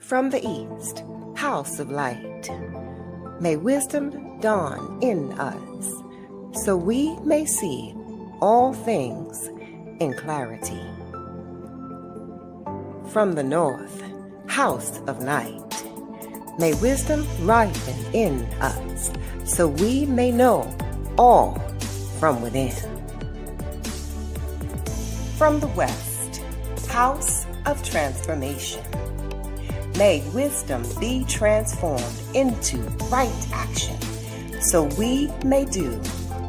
From the east, house of light, may wisdom dawn in us, so we may see all things in clarity. From the north, house of night, may wisdom ripen in us, so we may know all from within. From the west, house of transformation, may wisdom be transformed into right action, so we may do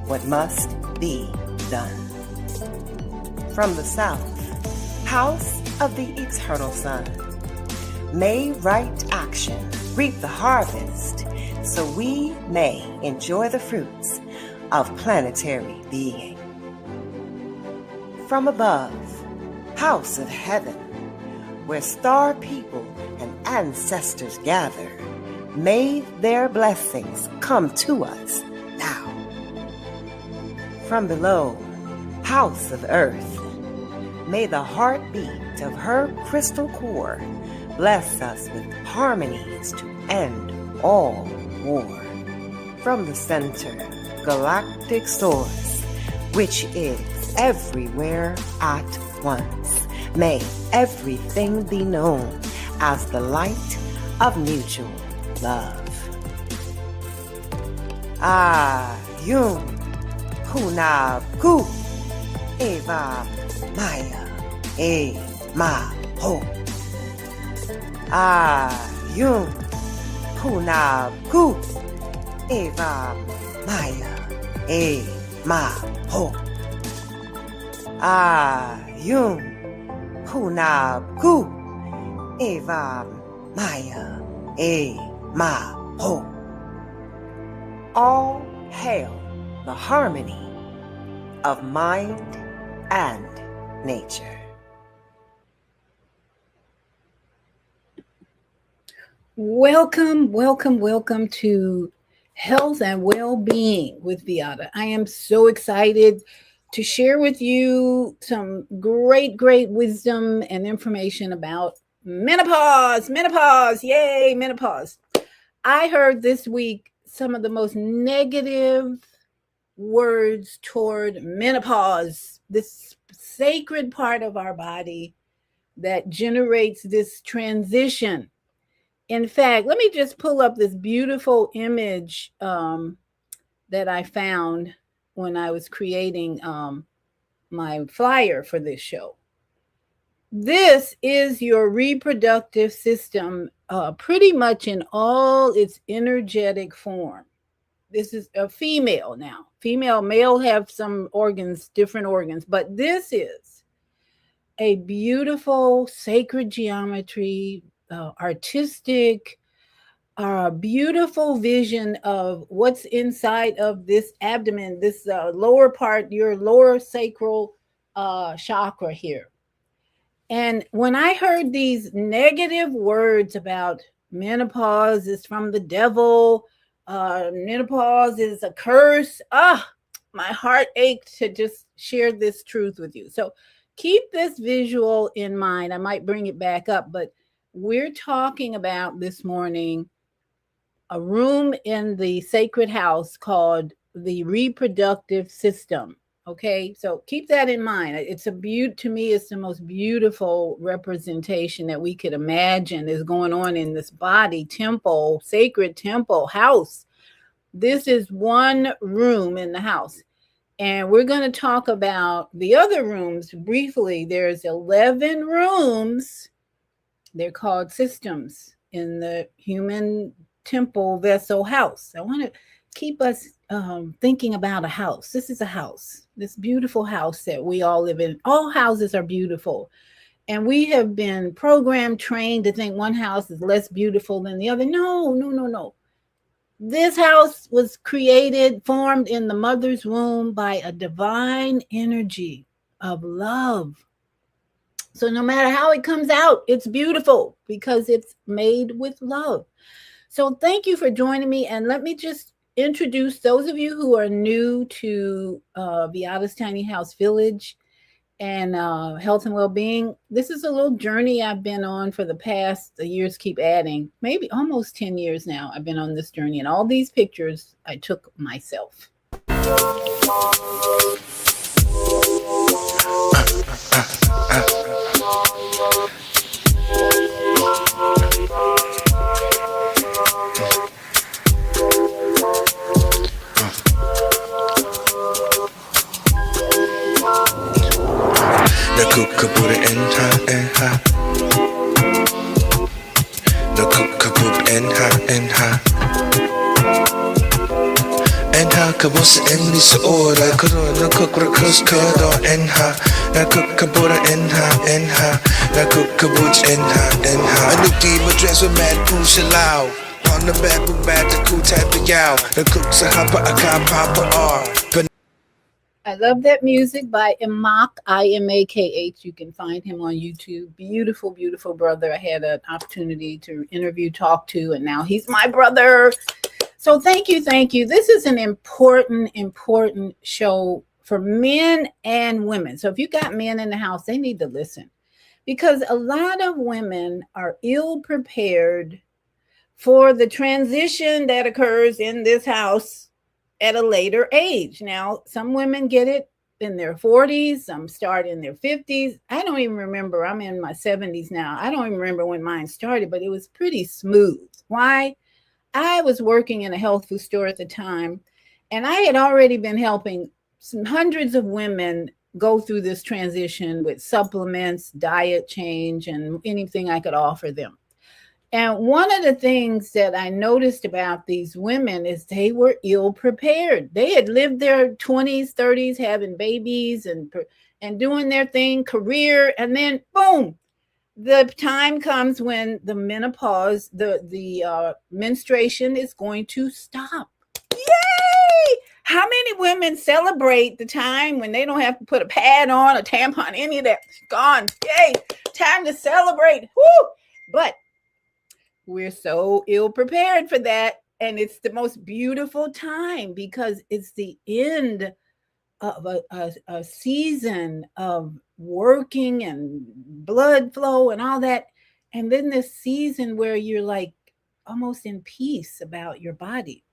what must be done. From the south, house of the eternal sun, may right action reap the harvest, so we may enjoy the fruits of planetary being. From above, house of heaven, where star people and ancestors gather, may their blessings come to us now. From below, house of earth, may the heartbeat of her crystal core bless us with harmonies to end all war. From the center, galactic source, which is everywhere at once, may everything be known as the light of mutual love. Yum Hunab Gu Eva Maya E Ma Ho. Yum Hunab Gu Eva Maya E Ma Ho. Yum Hunab Gu Eva Maya E Ma Ho. All hail the harmony of mind and nature. Welcome, welcome, welcome to Health and Well-Being with Beata. I am so excited to share with you some great wisdom and information about menopause. Yay, menopause. I heard this week some of the most negative words toward menopause, this sacred part of our body that generates this transition. In fact, let me just pull up this beautiful image that I found when I was creating my flyer for this show. This is your reproductive system, pretty much in all its energetic form. This is a female now. Female, male have some organs, different organs, but this is a beautiful sacred geometry, artistic, beautiful vision of what's inside of this abdomen, this lower part, your lower sacral chakra here. And when I heard these negative words about menopause is from the devil, menopause is a curse, my heart ached to just share this truth with you. So keep this visual in mind. I might bring it back up, but we're talking about this morning a room in the sacred house called the reproductive system. Okay, so keep that in mind. It's to me, it's the most beautiful representation that we could imagine is going on in this body, temple, sacred temple, house. This is one room in the house. And we're going to talk about the other rooms briefly. There's 11 rooms. They're called systems in the human temple vessel house. I want to keep us thinking about a house. This is a house, this beautiful house that we all live in. All houses are beautiful. And we have been programmed, trained to think one house is less beautiful than the other. No. This house was created, formed in the mother's womb by a divine energy of love. So no matter how it comes out, it's beautiful because it's made with love. So thank you for joining me. And let me just introduce those of you who are new to Beata's Tiny House Village. and health and well-being. This is a little journey I've been on for the past, the years keep adding, maybe almost 10 years now. I've been on this journey, and all these pictures I took myself. The kookaboot and ha. The kookaboot and ha. And ha kabos en lis ora corona kookaboot kado and ha. The kookaboot and ha. The kookaboot and ha. I look deep dress with mad pushalao. On the bad book bad the cool type of yow. The cooks a hopper a car papa R. I love that music by Imakh, Imakh. You can find him on YouTube. Beautiful, beautiful brother. I had an opportunity to interview, talk to, and now he's my brother. So thank you, thank you. This is an important, important show for men and women. So if you got men in the house, they need to listen, because a lot of women are ill prepared for the transition that occurs in this house at a later age. Now, some women get it in their 40s, some start in their 50s. I don't even remember. I'm in my 70s now. I don't even remember when mine started, but it was pretty smooth. Why? I was working in a health food store at the time, and I had already been helping some hundreds of women go through this transition with supplements, diet change, and anything I could offer them. And one of the things that I noticed about these women is they were ill prepared. They had lived their 20s, 30s, having babies and doing their thing, career, and then boom, the time comes when the menopause, the menstruation is going to stop. Yay! How many women celebrate the time when they don't have to put a pad on, a tampon, any of that? It's gone. Yay! Time to celebrate. Woo! But we're so ill prepared for that. And it's the most beautiful time because it's the end of a season of working and blood flow and all that. And then this season where you're like almost in peace about your body.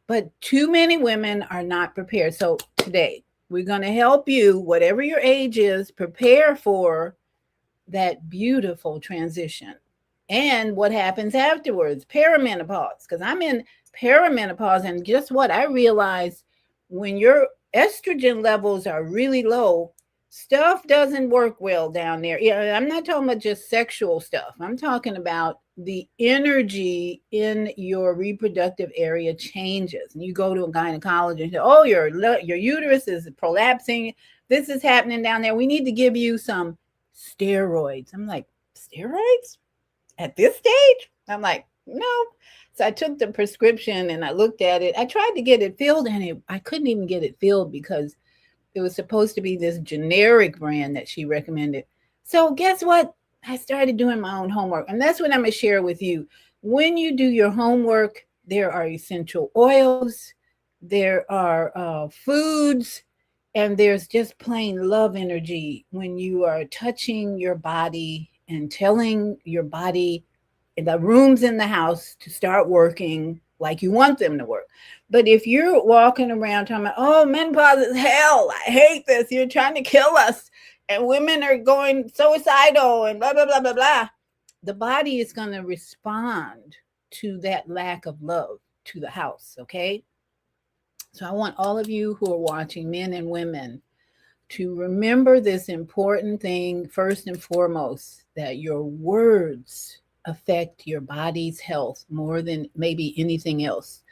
But too many women are not prepared. So today we're going to help you, whatever your age is, prepare for that beautiful transition. And what happens afterwards, perimenopause, because I'm in perimenopause. And just what I realized, when your estrogen levels are really low, stuff doesn't work well down there. Yeah, I'm not talking about just sexual stuff. I'm talking about the energy in your reproductive area changes. And you go to a gynecologist and say, oh, your uterus is prolapsing. This is happening down there. We need to give you some steroids. I'm like, steroids? At this stage? I'm like, no. So I took the prescription and I looked at it. I tried to get it filled, and I couldn't even get it filled because it was supposed to be this generic brand that she recommended. So guess what? I started doing my own homework, and that's what I'm going to share with you. When you do your homework, there are essential oils, there are foods, and there's just plain love energy when you are touching your body and telling your body, the rooms in the house, to start working like you want them to work. But if you're walking around talking about, oh, menopause is hell, I hate this, you're trying to kill us, and women are going suicidal and blah, blah, blah, blah, blah, the body is going to respond to that lack of love to the house, okay? So I want all of you who are watching, men and women, to remember this important thing first and foremost, that your words affect your body's health more than maybe anything else.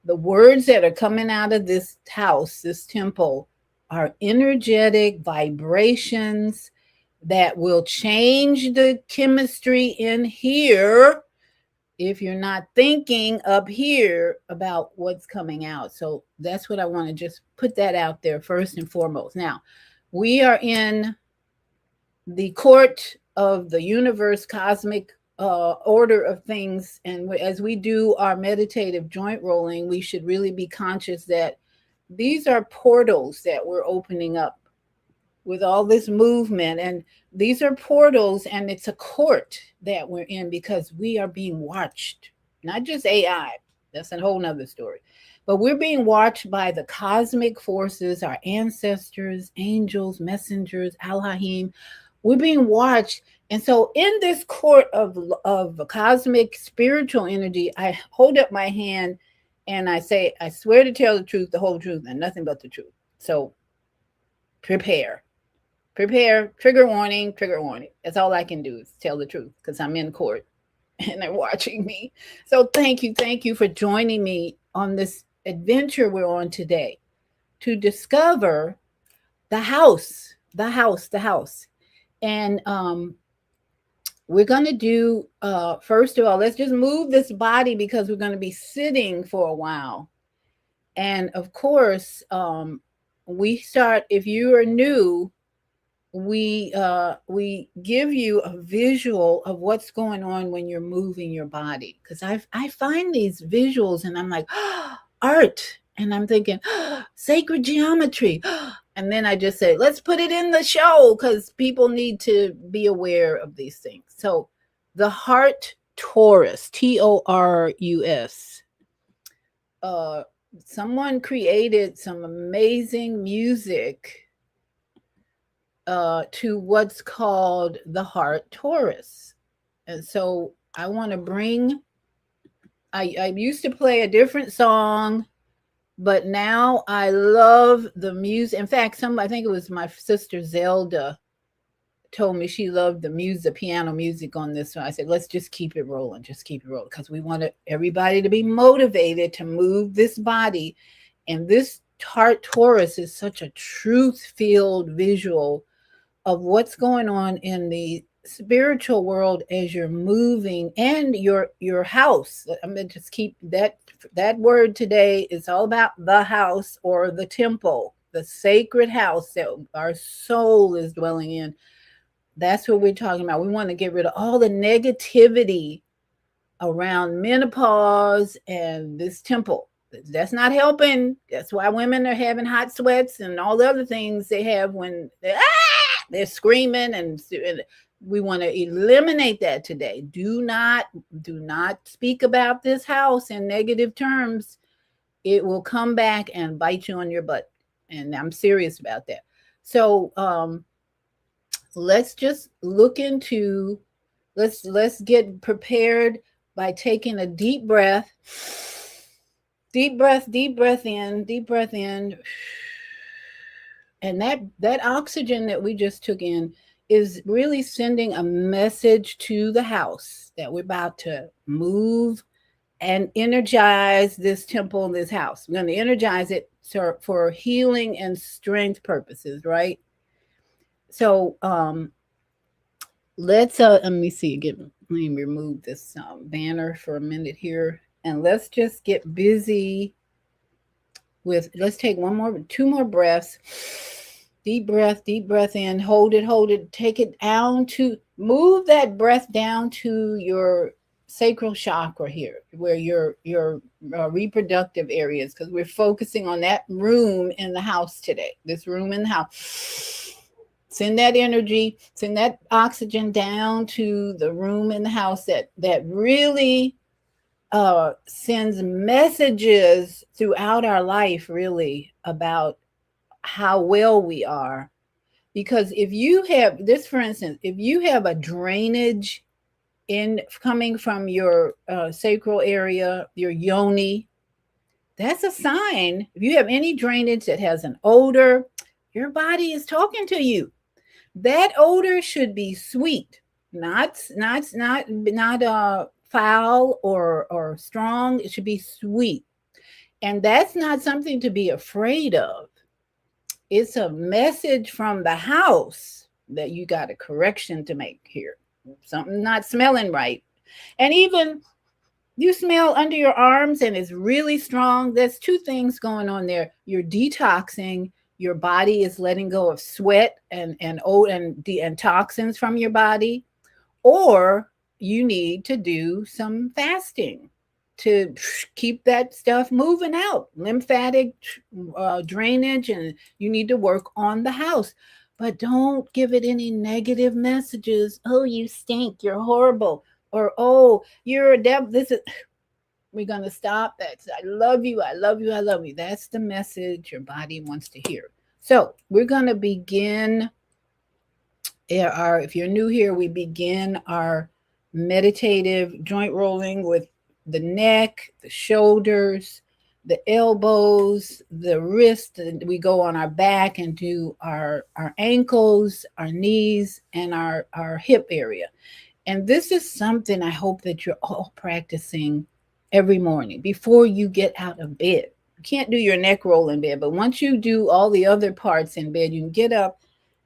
The words that are coming out of this house, this temple, are energetic vibrations that will change the chemistry in here if you're not thinking up here about what's coming out. So that's what I want to just put that out there first and foremost. Now, we are in the court of the universe, cosmic order of things. And as we do our meditative joint rolling, we should really be conscious that these are portals that we're opening up with all this movement. And these are portals, and it's a court that we're in because we are being watched, not just AI. That's a whole nother story. But we're being watched by the cosmic forces, our ancestors, angels, messengers, Elohim. We're being watched. And so in this court of cosmic spiritual energy, I hold up my hand and I say, I swear to tell the truth, the whole truth, and nothing but the truth. So prepare. Prepare. Trigger warning, trigger warning. That's all I can do is tell the truth because I'm in court and they're watching me. So thank you for joining me on this adventure we're on today to discover the house. And we're going to do, first of all, let's just move this body because we're going to be sitting for a while. And of course, we start, if you are new, we give you a visual of what's going on when you're moving your body, because I find these visuals and I'm like, oh, art, and I'm thinking, oh, sacred geometry, and then I just say, let's put it in the show because people need to be aware of these things. So the heart torus, Torus, someone created some amazing music to what's called the heart torus. And so I want to bring, I used to play a different song, but now I love the music. In fact, I think it was my sister Zelda told me she loved the music, piano music on this one. I said, let's just keep it rolling, because we want everybody to be motivated to move this body. And this heart torus is such a truth-filled visual of what's going on in the spiritual world as you're moving, and your house. I'm going to just keep that word today is all about the house or the temple, the sacred house that our soul is dwelling in. That's what we're talking about. We want to get rid of all the negativity around menopause and this temple. That's not helping. That's why women are having hot sweats and all the other things they have when they're screaming, and we want to eliminate that today. Do not speak about this house in negative terms. It will come back and bite you on your butt. And I'm serious about that. So let's just look into, let's get prepared by taking a deep breath. Deep breath in. And that oxygen that we just took in is really sending a message to the house that we're about to move and energize this temple in this house. We're going to energize it for healing and strength purposes, right? So let's let me see. Let me remove this banner for a minute here, and let's just get busy with. Let's take two more breaths. Deep breath in. Hold it. Take it down to move that breath down to your sacral chakra here, where your reproductive areas, because we're focusing on that room in the house today. This room in the house. Send that energy, send that oxygen down to the room in the house that really sends messages throughout our life, really, about how well we are. Because if you have this, for instance, if you have a drainage coming from your sacral area, your yoni, that's a sign. If you have any drainage that has an odor, your body is talking to you. That odor should be sweet, not foul or strong. It should be sweet. And that's not something to be afraid of. It's a message from the house that you got a correction to make here. Something not smelling right. And even you smell under your arms and it's really strong. There's two things going on there. You're detoxing. Your body is letting go of sweat and toxins from your body, or you need to do some fasting to keep that stuff moving out, lymphatic drainage, and you need to work on the house. but don't give it any negative messages. Oh, you stink. You're horrible. Or, oh, you're a devil. This is, we're going to stop. That's, I love you. I love you. I love you. That's the message your body wants to hear. So we're going to begin if you're new here, we begin our meditative joint rolling with the neck, the shoulders, the elbows, the wrist. And we go on our back and do our ankles, our knees, and our hip area. And this is something I hope that you're all practicing every morning before you get out of bed. You can't do your neck roll in bed, but once you do all the other parts in bed, you can get up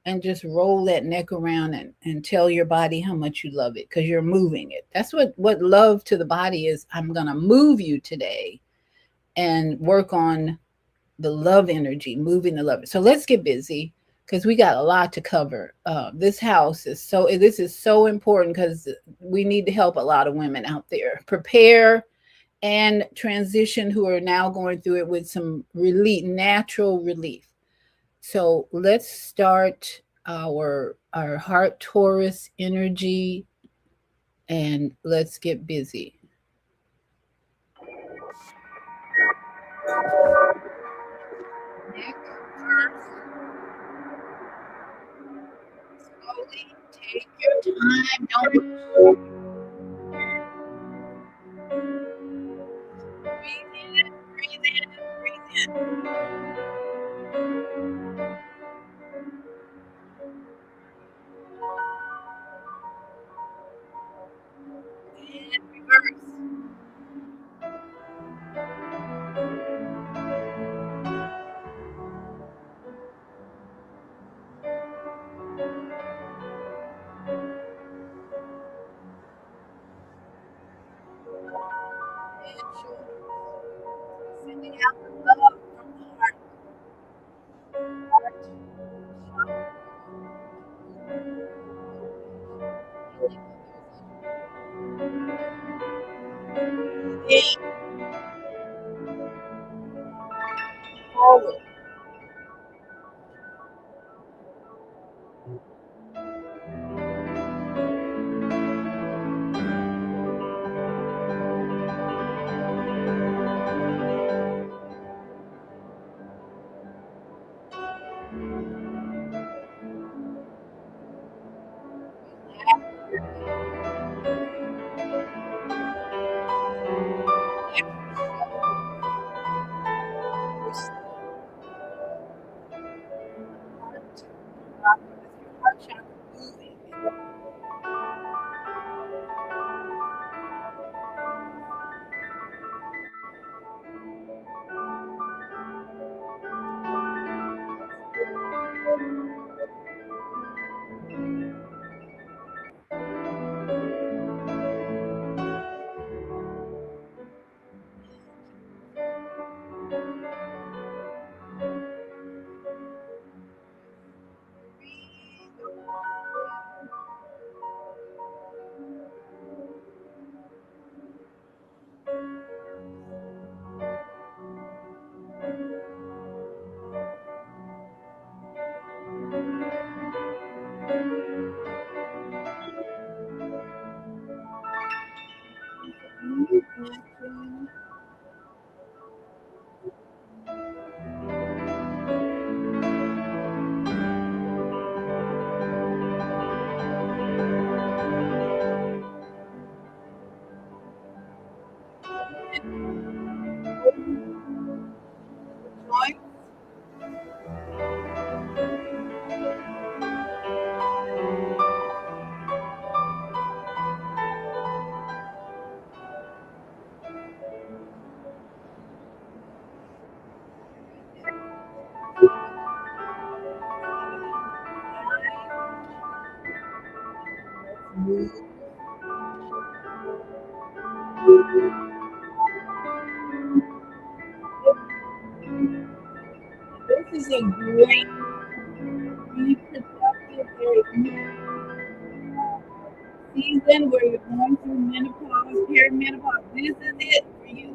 and just roll that neck around and tell your body how much you love it because you're moving it. That's what love to the body is. I'm going to move you today and work on the love energy, moving the love. So let's get busy because we got a lot to cover. This house is this is so important because we need to help a lot of women out there prepare and transition who are now going through it with some relief, natural relief. So let's start our heart Taurus energy and let's get busy. Neck first. Slowly take your time. Don't breathe in, breathe in, breathe in. And reverse. And shoulders. Sending out the love from the heart. Heart, chakra, in, forward. Heart chakra moving. This is a great reproductive season where you're going through menopause, perimenopause. This is it for you.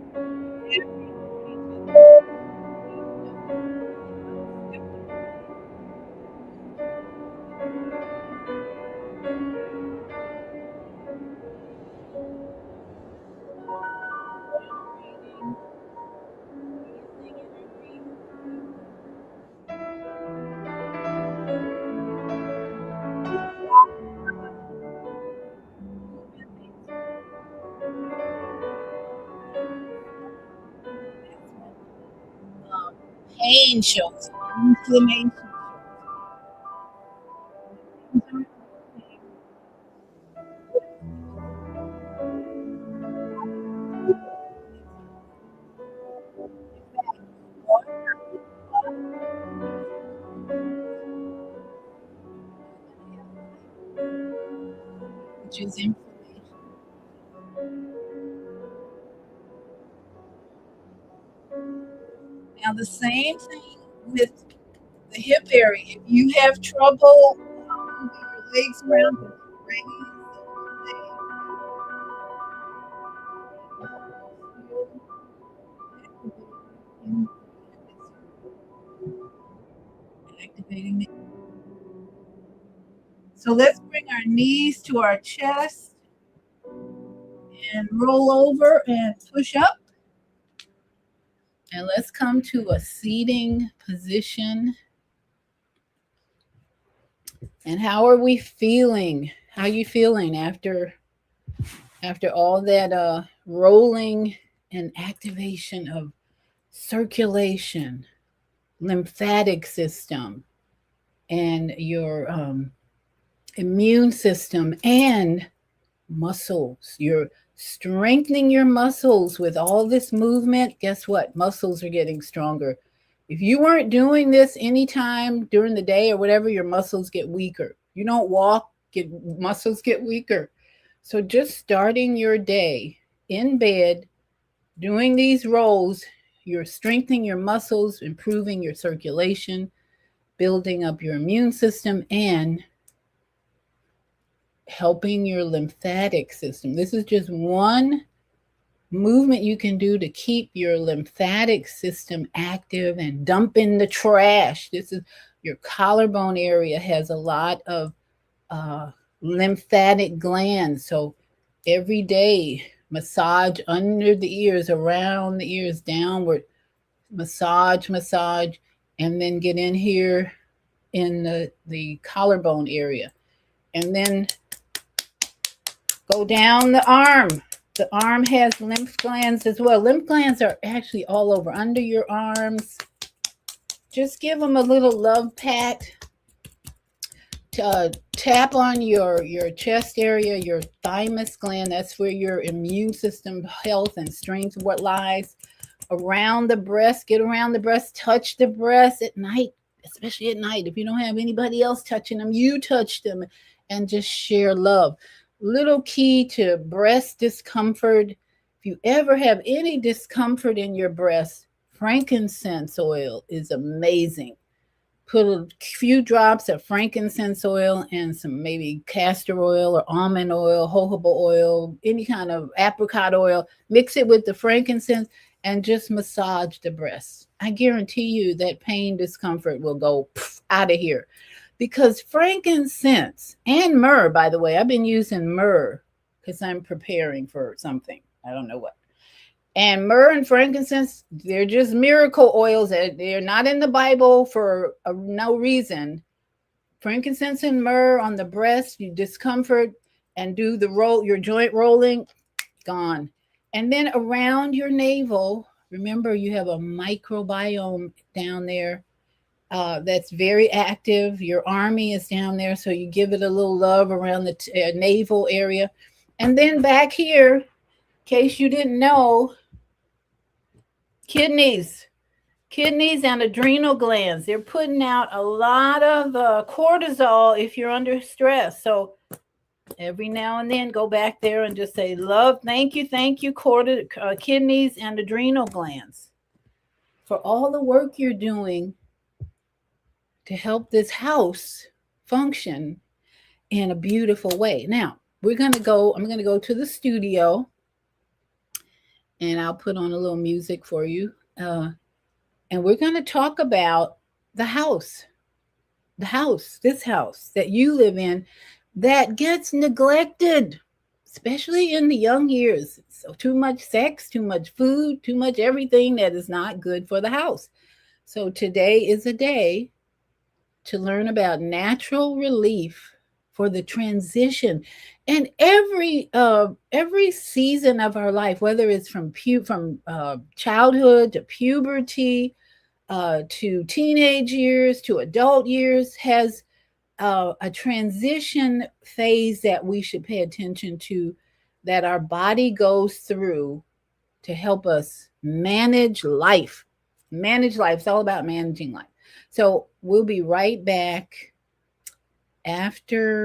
pain shows up, inflammation shows up. Which is inflammation. Now, the same thing with the hip area. If you have trouble moving your legs around, raise activating it. So let's bring our knees to our chest and roll over and push up. And let's come to a seating position. And how are we feeling? How are you feeling after all that rolling and activation of circulation, lymphatic system, and your immune system and muscles? You're strengthening your muscles with all this movement. Guess what? Muscles are getting stronger. If you weren't doing this anytime during the day or whatever, your muscles get weaker. You don't walk, muscles get weaker. So just starting your day in bed, doing these rolls, you're strengthening your muscles, improving your circulation, building up your immune system, and helping your lymphatic system. This is just one movement you can do to keep your lymphatic system active and dump in the trash. This is your collarbone area has a lot of lymphatic glands. So every day, massage under the ears, around the ears, downward, massage, and then get in here in the collarbone area. And then go down the arm. The arm has lymph glands as well. Lymph glands are actually all over under your arms. Just give them a little love pat. Tap on your chest area, your thymus gland. That's where your immune system health and strength what lies. Around the breast, get around the breast, touch the breast at night, especially at night. If you don't have anybody else touching them, you touch them and just share love. Little key to breast discomfort. If you ever have any discomfort in your breast, frankincense oil is amazing. Put a few drops of frankincense oil and some maybe castor oil or almond oil, jojoba oil, any kind of apricot oil. Mix it with the frankincense and just massage the breast. I guarantee you that pain, discomfort will go out of here. Because frankincense and myrrh, by the way, I've been using myrrh because I'm preparing for something. I don't know what. And myrrh and frankincense, they're just miracle oils. They're not in the Bible for no reason. Frankincense and myrrh on the breast, you discomfort, and do the roll, your joint rolling, gone. And then around your navel, remember you have a microbiome down there. That's very active. Your army is down there, so you give it a little love around the navel area. And then back here, in case you didn't know, kidneys and adrenal glands. They're putting out a lot of cortisol if you're under stress. So every now and then, go back there and just say, love, thank you, kidneys and adrenal glands for all the work you're doing to help this house function in a beautiful way. Now, I'm going to go to the studio and I'll put on a little music for you. And we're going to talk about the house, this house that you live in that gets neglected, especially in the young years. So too much sex, too much food, too much everything that is not good for the house. So today is a day to learn about natural relief for the transition. And every season of our life, whether it's from childhood to puberty, to teenage years to adult years has a transition phase that we should pay attention to, that our body goes through to help us manage life. Manage life. It's all about managing life. So we'll be right back after.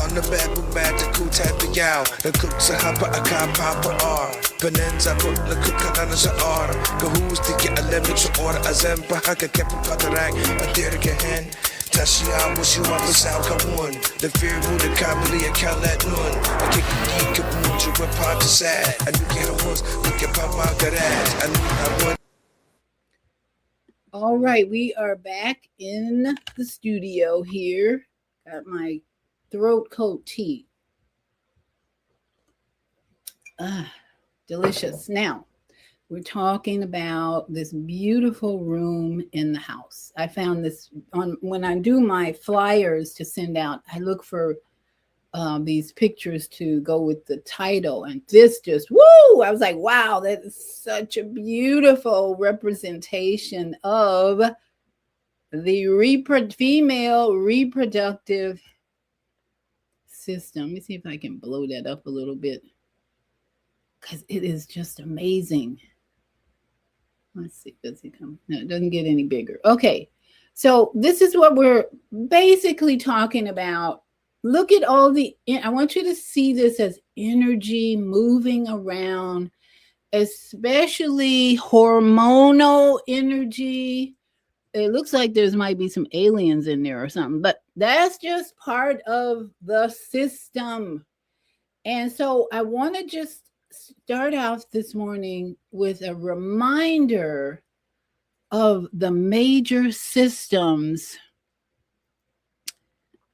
On the bed, book bad to cool type of yow. The cooks a hopper, a car papa R. Penenza, put the cook on us a order. Go who's to get a lemon to order a zempa, haka kept a rack, a dear again. Tashia, wish you up a sound come one. The fear would the comedy a calet nun. I kick the move to a part to sad. And you get a horse, we can pop out that ass. And I want. All right, we are back in the studio here. Got my throat coat tea. Delicious. Now, we're talking about this beautiful room in the house. I found this on when I do my flyers to send out. I look for these pictures to go with the title, and this just woo! I was like, wow, that is such a beautiful representation of the female reproductive system. Let me see if I can blow that up a little bit, because it is just amazing. Let's see, does it come? No, it doesn't get any bigger. Okay, so this is what we're basically talking about. Look at all I want you to see this as energy moving around, especially hormonal energy. It looks like might be some aliens in there or something, but that's just part of the system. And so I want to just start off this morning with a reminder of the major systems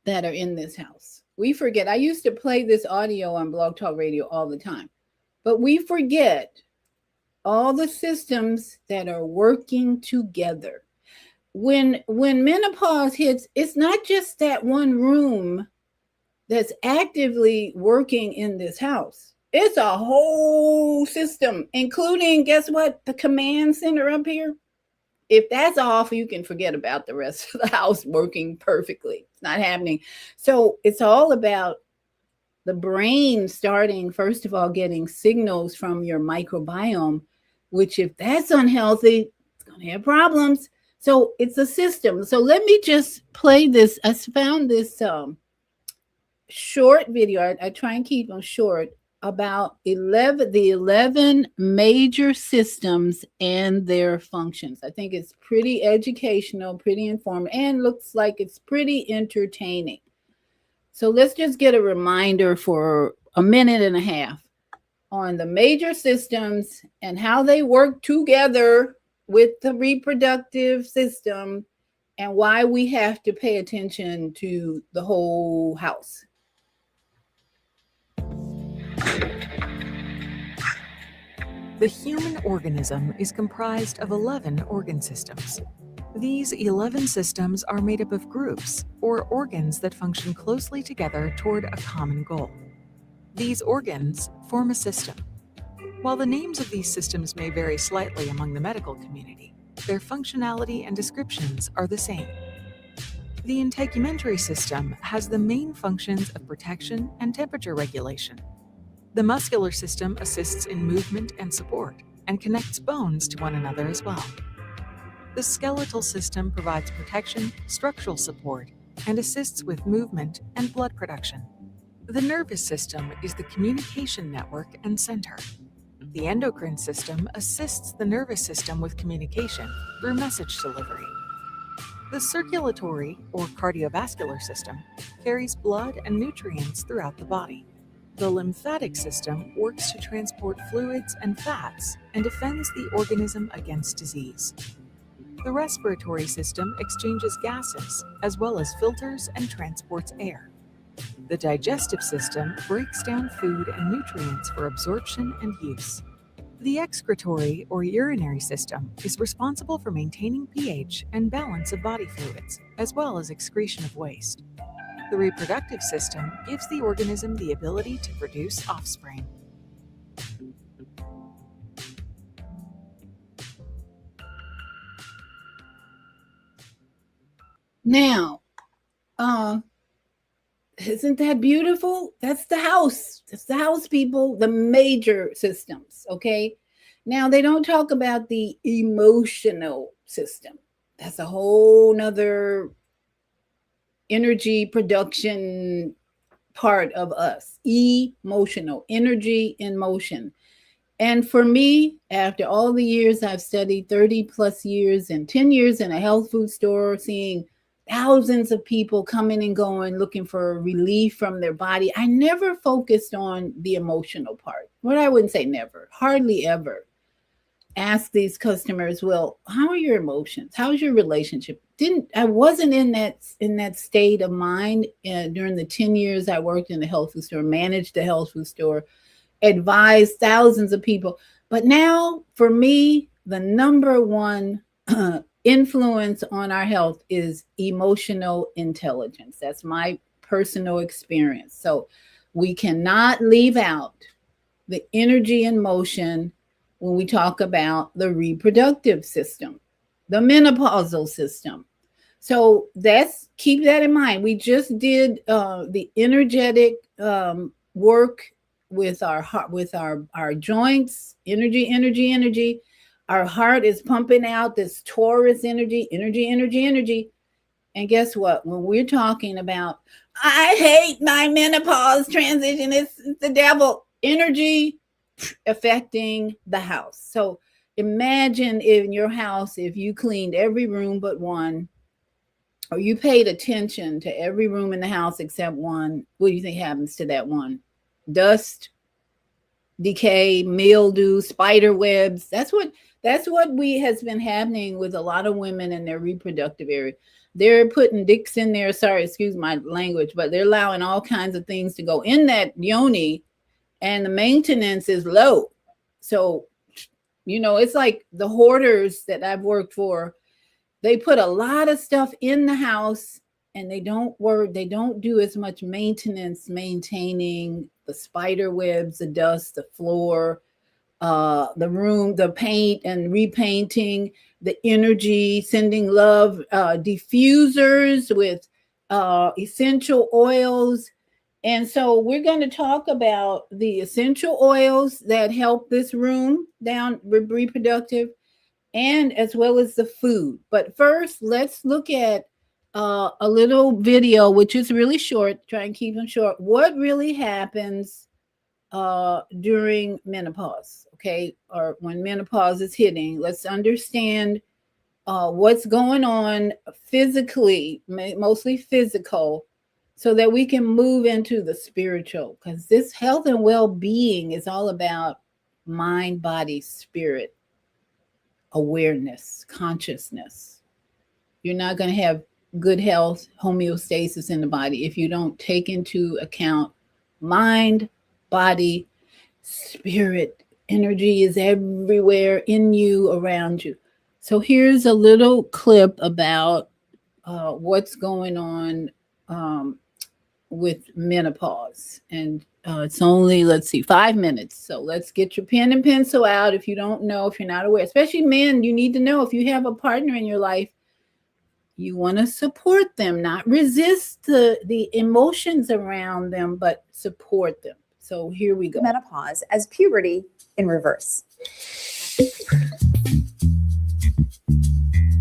that are in this house. We forget. I used to play this audio on Blog Talk Radio all the time, but we forget all the systems that are working together. When menopause hits, it's not just that one room that's actively working in this house. It's a whole system, including, guess what? The command center up here. If that's off, you can forget about the rest of the house working perfectly. It's not happening. So it's all about the brain starting, first of all, getting signals from your microbiome, which if that's unhealthy, it's going to have problems. So it's a system. So let me just play this. I found this short video. I try and keep them short, about the 11 major systems and their functions. I think it's pretty educational, pretty informative, and looks like it's pretty entertaining. So let's just get a reminder for a minute and a half on the major systems and how they work together with the reproductive system, and why we have to pay attention to the whole house. The human organism is comprised of 11 organ systems. These 11 systems are made up of groups, or organs that function closely together toward a common goal. These organs form a system. While the names of these systems may vary slightly among the medical community, their functionality and descriptions are the same. The integumentary system has the main functions of protection and temperature regulation. The muscular system assists in movement and support, and connects bones to one another as well. The skeletal system provides protection, structural support, and assists with movement and blood production. The nervous system is the communication network and center. The endocrine system assists the nervous system with communication through message delivery. The circulatory or cardiovascular system carries blood and nutrients throughout the body. The lymphatic system works to transport fluids and fats and defends the organism against disease. The respiratory system exchanges gases as well as filters and transports air. The digestive system breaks down food and nutrients for absorption and use. The excretory or urinary system is responsible for maintaining pH and balance of body fluids, as well as excretion of waste. The reproductive system gives the organism the ability to produce offspring. Now, isn't that beautiful? That's the house. That's the house, people, the major systems, okay? Now, they don't talk about the emotional system. That's a whole nother energy production part of us. Emotional, energy in motion. And for me, after all the years I've studied, 30 plus years and 10 years in a health food store, seeing thousands of people coming and going, looking for relief from their body, I never focused on the emotional part. Well, I wouldn't say never, hardly ever. Ask these customers, well, how are your emotions? How's your relationship? I wasn't in that state of mind during the 10 years I worked in the health food store, managed the health food store, advised thousands of people. But now, for me, the number one influence on our health is emotional intelligence. That's my personal experience. So we cannot leave out the energy in motion when we talk about the reproductive system, the menopausal system. So keep that in mind. We just did the energetic work with our heart, with our joints, energy. Our heart is pumping out this Taurus energy. And guess what? When we're talking about, I hate my menopause transition, it's the devil, energy affecting the house. So imagine in your house, if you cleaned every room but one, or you paid attention to every room in the house except one, what do you think happens to that one? Dust, decay, mildew, spider webs. That's what has been happening with a lot of women in their reproductive area. They're putting dicks in there. Sorry, excuse my language, but they're allowing all kinds of things to go in that yoni, and the maintenance is low. So, it's like the hoarders that I've worked for. They put a lot of stuff in the house, and they don't do as much maintenance, maintaining the spider webs, the dust, the floor, the room, the paint and repainting, the energy, sending love, diffusers with essential oils. And so we're going to talk about the essential oils that help this room down reproductive, and as well as the food. But first, let's look at a little video, which is really short. Try and keep them short. What really happens during menopause, okay, or when menopause is hitting? Let's understand what's going on physically, mostly physical, so that we can move into the spiritual, because this health and well-being is all about mind, body, spirit, awareness, consciousness. You're not going to have good health, homeostasis in the body if you don't take into account mind, body, spirit. Energy is everywhere in you, around you. So here's a little clip about what's going on with menopause. And it's only, 5 minutes. So let's get your pen and pencil out. If you don't know, if you're not aware, especially men, you need to know if you have a partner in your life, you want to support them, not resist the emotions around them, but support them. So here we go. Menopause as puberty in reverse.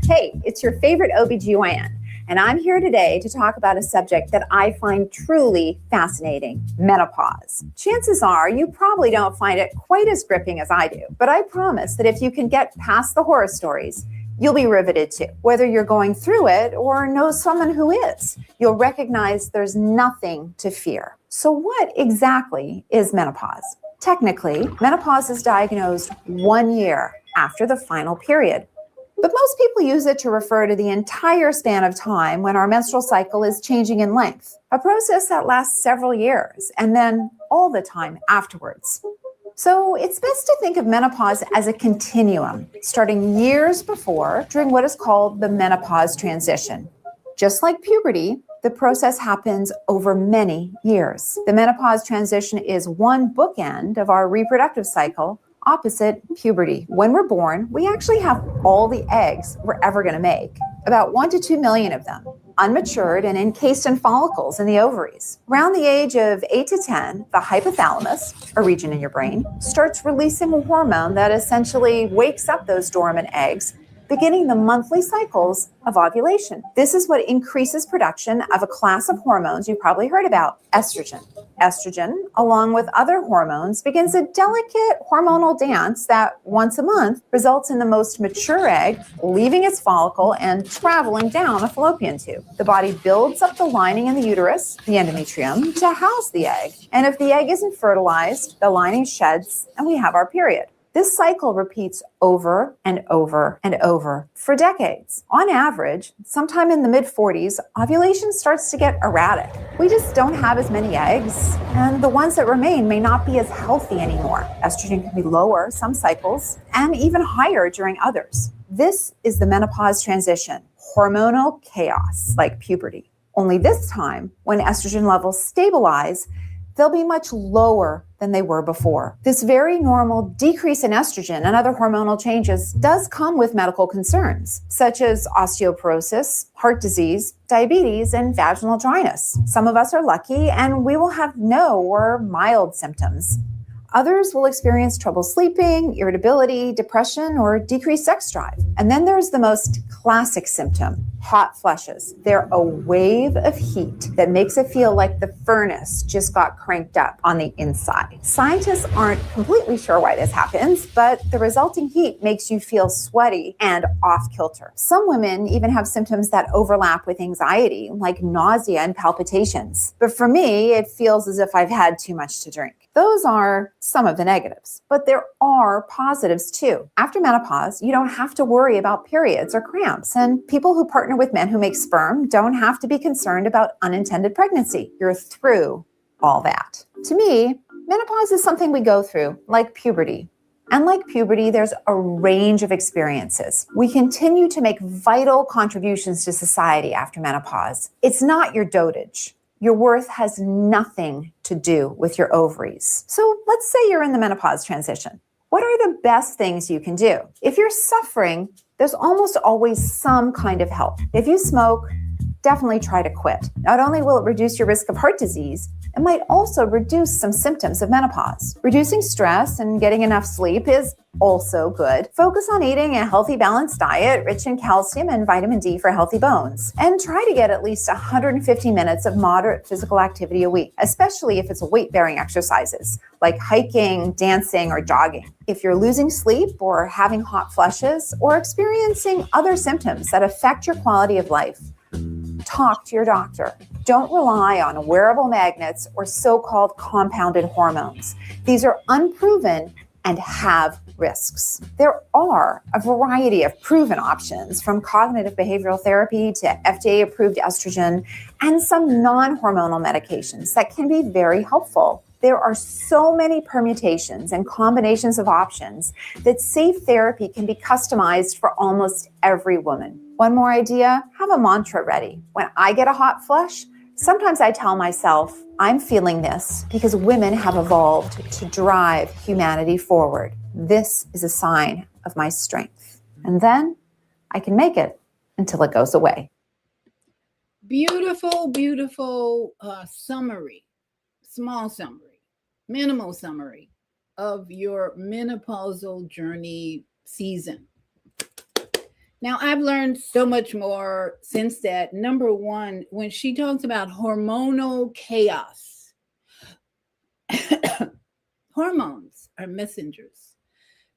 Hey, it's your favorite OBGYN, and I'm here today to talk about a subject that I find truly fascinating, menopause. Chances are you probably don't find it quite as gripping as I do, but I promise that if you can get past the horror stories, you'll be riveted too. Whether you're going through it or know someone who is, you'll recognize there's nothing to fear. So what exactly is menopause? Technically, menopause is diagnosed 1 year after the final period. but most people use it to refer to the entire span of time when our menstrual cycle is changing in length, a process that lasts several years and then all the time afterwards. So it's best to think of menopause as a continuum, starting years before during what is called the menopause transition. Just like puberty, the process happens over many years. The menopause transition is one bookend of our reproductive cycle, opposite puberty. When we're born, we actually have all the eggs we're ever going to make, about 1 to 2 million of them, unmatured and encased in follicles in the ovaries. Around the age of 8 to 10, the hypothalamus, a region in your brain, starts releasing a hormone that essentially wakes up those dormant eggs, beginning the monthly cycles of ovulation. This is what increases production of a class of hormones you probably heard about, estrogen. Estrogen, along with other hormones, begins a delicate hormonal dance that once a month results in the most mature egg leaving its follicle and traveling down a fallopian tube. The body builds up the lining in the uterus, the endometrium, to house the egg. And if the egg isn't fertilized, the lining sheds and we have our period. This cycle repeats over and over and over for decades. On average, sometime in the mid-40s, ovulation starts to get erratic. We just don't have as many eggs, and the ones that remain may not be as healthy anymore. Estrogen can be lower some cycles and even higher during others. This is the menopause transition, hormonal chaos like puberty. Only this time, when estrogen levels stabilize, they'll be much lower than they were before. This very normal decrease in estrogen and other hormonal changes does come with medical concerns, such as osteoporosis, heart disease, diabetes, and vaginal dryness. Some of us are lucky and we will have no or mild symptoms. Others will experience trouble sleeping, irritability, depression, or decreased sex drive. And then there's the most classic symptom, hot flushes. They're a wave of heat that makes it feel like the furnace just got cranked up on the inside. Scientists aren't completely sure why this happens, but the resulting heat makes you feel sweaty and off kilter. Some women even have symptoms that overlap with anxiety, like nausea and palpitations. But for me, it feels as if I've had too much to drink. Those are some of the negatives, but there are positives too. After menopause, you don't have to worry about periods or cramps, and people who partner with men who make sperm don't have to be concerned about unintended pregnancy. You're through all that. To me, menopause is something we go through, like puberty. And like puberty, there's a range of experiences. We continue to make vital contributions to society after menopause. It's not your dotage. Your worth has nothing to do with your ovaries. So let's say you're in the menopause transition. What are the best things you can do? If you're suffering, there's almost always some kind of help. If you smoke, definitely try to quit. Not only will it reduce your risk of heart disease, it might also reduce some symptoms of menopause. Reducing stress and getting enough sleep is also good. Focus on eating a healthy, balanced diet rich in calcium and vitamin D for healthy bones. And try to get at least 150 minutes of moderate physical activity a week, especially if it's weight-bearing exercises like hiking, dancing, or jogging. If you're losing sleep or having hot flushes or experiencing other symptoms that affect your quality of life, talk to your doctor. Don't rely on wearable magnets or so-called compounded hormones. These are unproven and have risks. There are a variety of proven options, from cognitive behavioral therapy to FDA-approved estrogen and some non-hormonal medications that can be very helpful. There are so many permutations and combinations of options that safe therapy can be customized for almost every woman. One more idea, have a mantra ready. When I get a hot flush, sometimes I tell myself, I'm feeling this because women have evolved to drive humanity forward. This is a sign of my strength. And then I can make it until it goes away. Beautiful, beautiful summary, small summary, minimal summary of your menopausal journey season. Now, I've learned so much more since that. Number one, when she talks about hormonal chaos, hormones are messengers.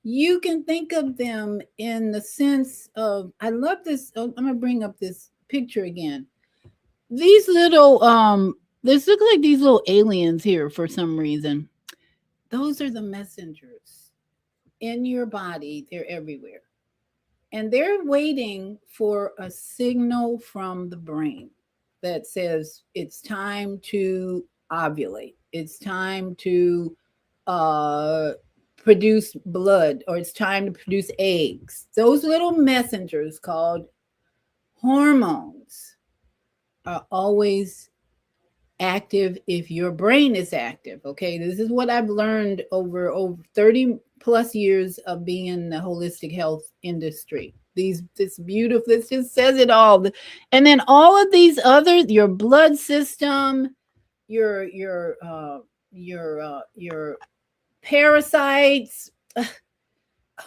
You can think of them in the sense of, I love this. I'm going to bring up this picture again. These little, this looks like these little aliens here for some reason. Those are the messengers in your body. They're everywhere. and they're waiting for a signal from the brain that says it's time to ovulate. It's time to produce blood, or it's time to produce eggs. Those little messengers called hormones are always active if your brain is active. Okay, this is what I've learned over 30 plus years of being in the holistic health industry. This beautiful, this just says it all. And then all of these other, your blood system, your parasites,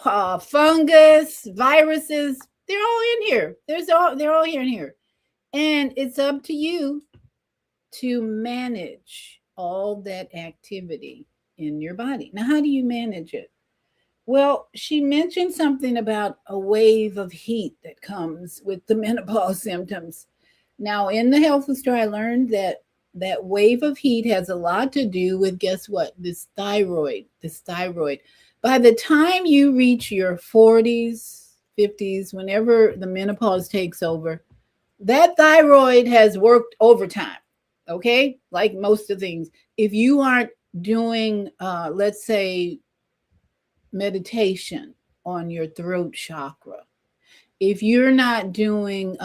fungus, viruses, they're all in here. They're all here and here. And it's up to you to manage all that activity in your body. Now, how do you manage it? Well, she mentioned something about a wave of heat that comes with the menopause symptoms. Now, in the health food store, I learned that that wave of heat has a lot to do with, guess what? This thyroid. By the time you reach your 40s, 50s, whenever the menopause takes over, that thyroid has worked overtime. Okay, like most of things. If you aren't doing, let's say, meditation on your throat chakra, if you're not doing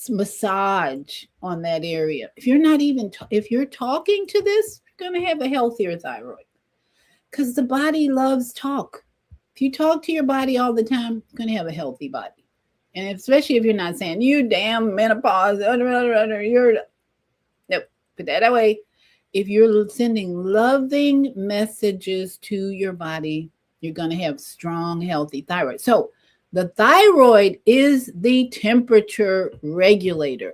massage on that area, if you're not even, if you're talking to this, you're going to have a healthier thyroid, because the body loves talk. If you talk to your body all the time, you're going to have a healthy body. And especially if you're not saying, you damn menopause, you're, nope, put that away. If you're sending loving messages to your body, you're going to have strong, healthy thyroid. So the thyroid is the temperature regulator.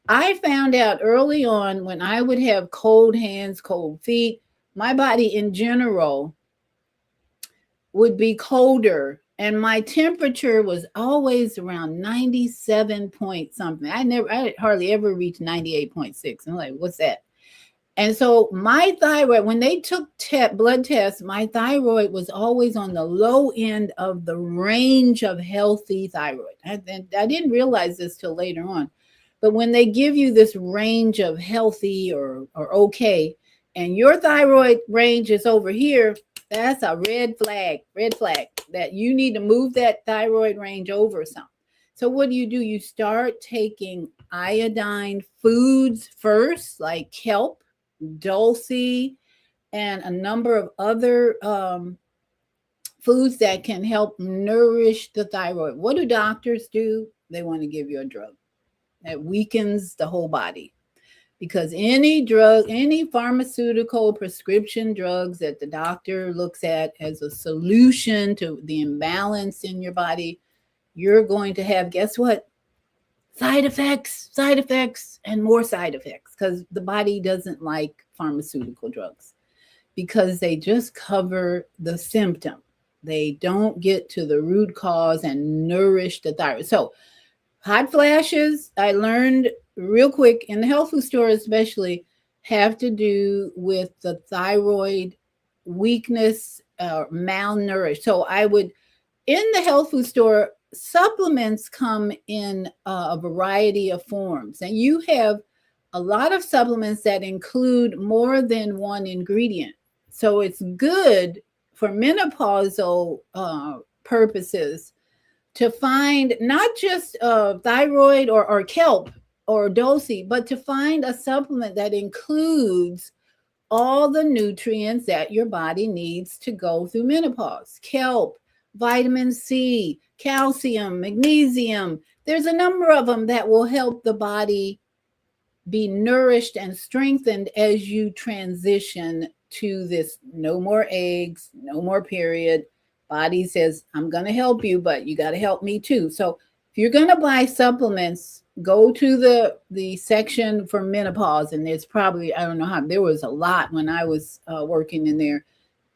I found out early on when I would have cold hands, cold feet, my body in general would be colder, and my temperature was always around 97 point something. I hardly ever reached 98.6. I'm like, what's that? And so my thyroid, when they took blood tests, my thyroid was always on the low end of the range of healthy thyroid. I didn't realize this till later on. But when they give you this range of healthy or okay, and your thyroid range is over here, that's a red flag that you need to move that thyroid range over some. So what do? You start taking iodine foods first, like kelp, dulse, and a number of other foods that can help nourish the thyroid. What do doctors do? They want to give you a drug that weakens the whole body, because any drug, any pharmaceutical prescription drugs that the doctor looks at as a solution to the imbalance in your body, you're going to have, guess what? Side effects, and more side effects, because the body doesn't like pharmaceutical drugs because they just cover the symptom. They don't get to the root cause and nourish the thyroid. So hot flashes, I learned real quick in the health food store especially, have to do with the thyroid weakness, malnourished. So I would, in the health food store, supplements come in a variety of forms, and you have a lot of supplements that include more than one ingredient. So it's good for menopausal purposes to find not just thyroid or kelp or dulse, but to find a supplement that includes all the nutrients that your body needs to go through menopause. Kelp, vitamin C, calcium, magnesium. There's a number of them that will help the body be nourished and strengthened as you transition to this no more eggs, no more period. Body says, I'm going to help you, but you got to help me too. So if you're going to buy supplements, go to the section for menopause. And there's probably, I don't know how, there was a lot when I was working in there,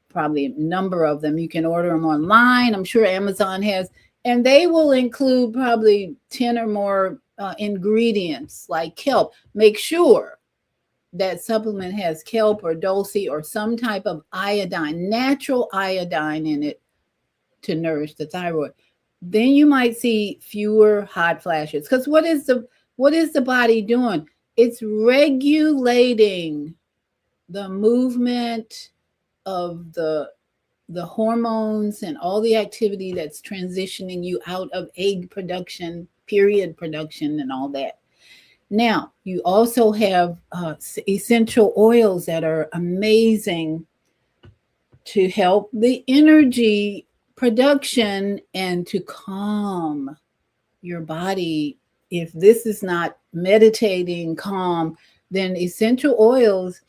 probably a number of them. You can order them online. I'm sure Amazon has, and they will include probably 10 or more ingredients like kelp. Make sure that supplement has kelp or dulse or some type of iodine, natural iodine in it to nourish the thyroid. then you might see fewer hot flashes. Because what is the body doing? It's regulating the movement of the hormones and all the activity that's transitioning you out of egg production, period production, and all that. Now, you also have essential oils that are amazing to help the energy production and to calm your body. If this is not meditating calm, then essential oils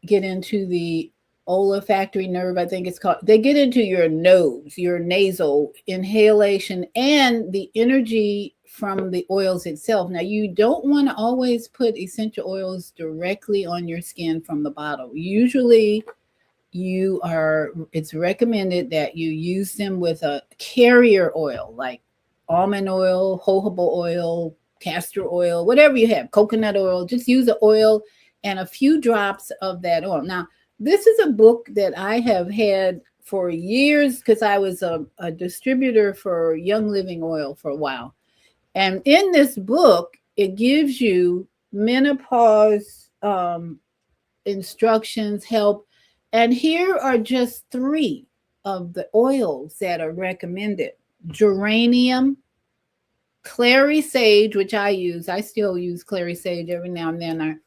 get into the olfactory nerve, I think it's called. They get into your nose, your nasal inhalation, and the energy from the oils itself. Now, you don't want to always put essential oils directly on your skin from the bottle. Usually, it's recommended that you use them with a carrier oil like almond oil, jojoba oil, castor oil, whatever you have, coconut oil. Just use the oil and a few drops of that oil. Now, this is a book that I have had for years because I was a distributor for Young Living Oil for a while. And in this book, it gives you menopause instructions, help. And here are just 3 of the oils that are recommended. Geranium, clary sage, which I use. I still use clary sage every now and then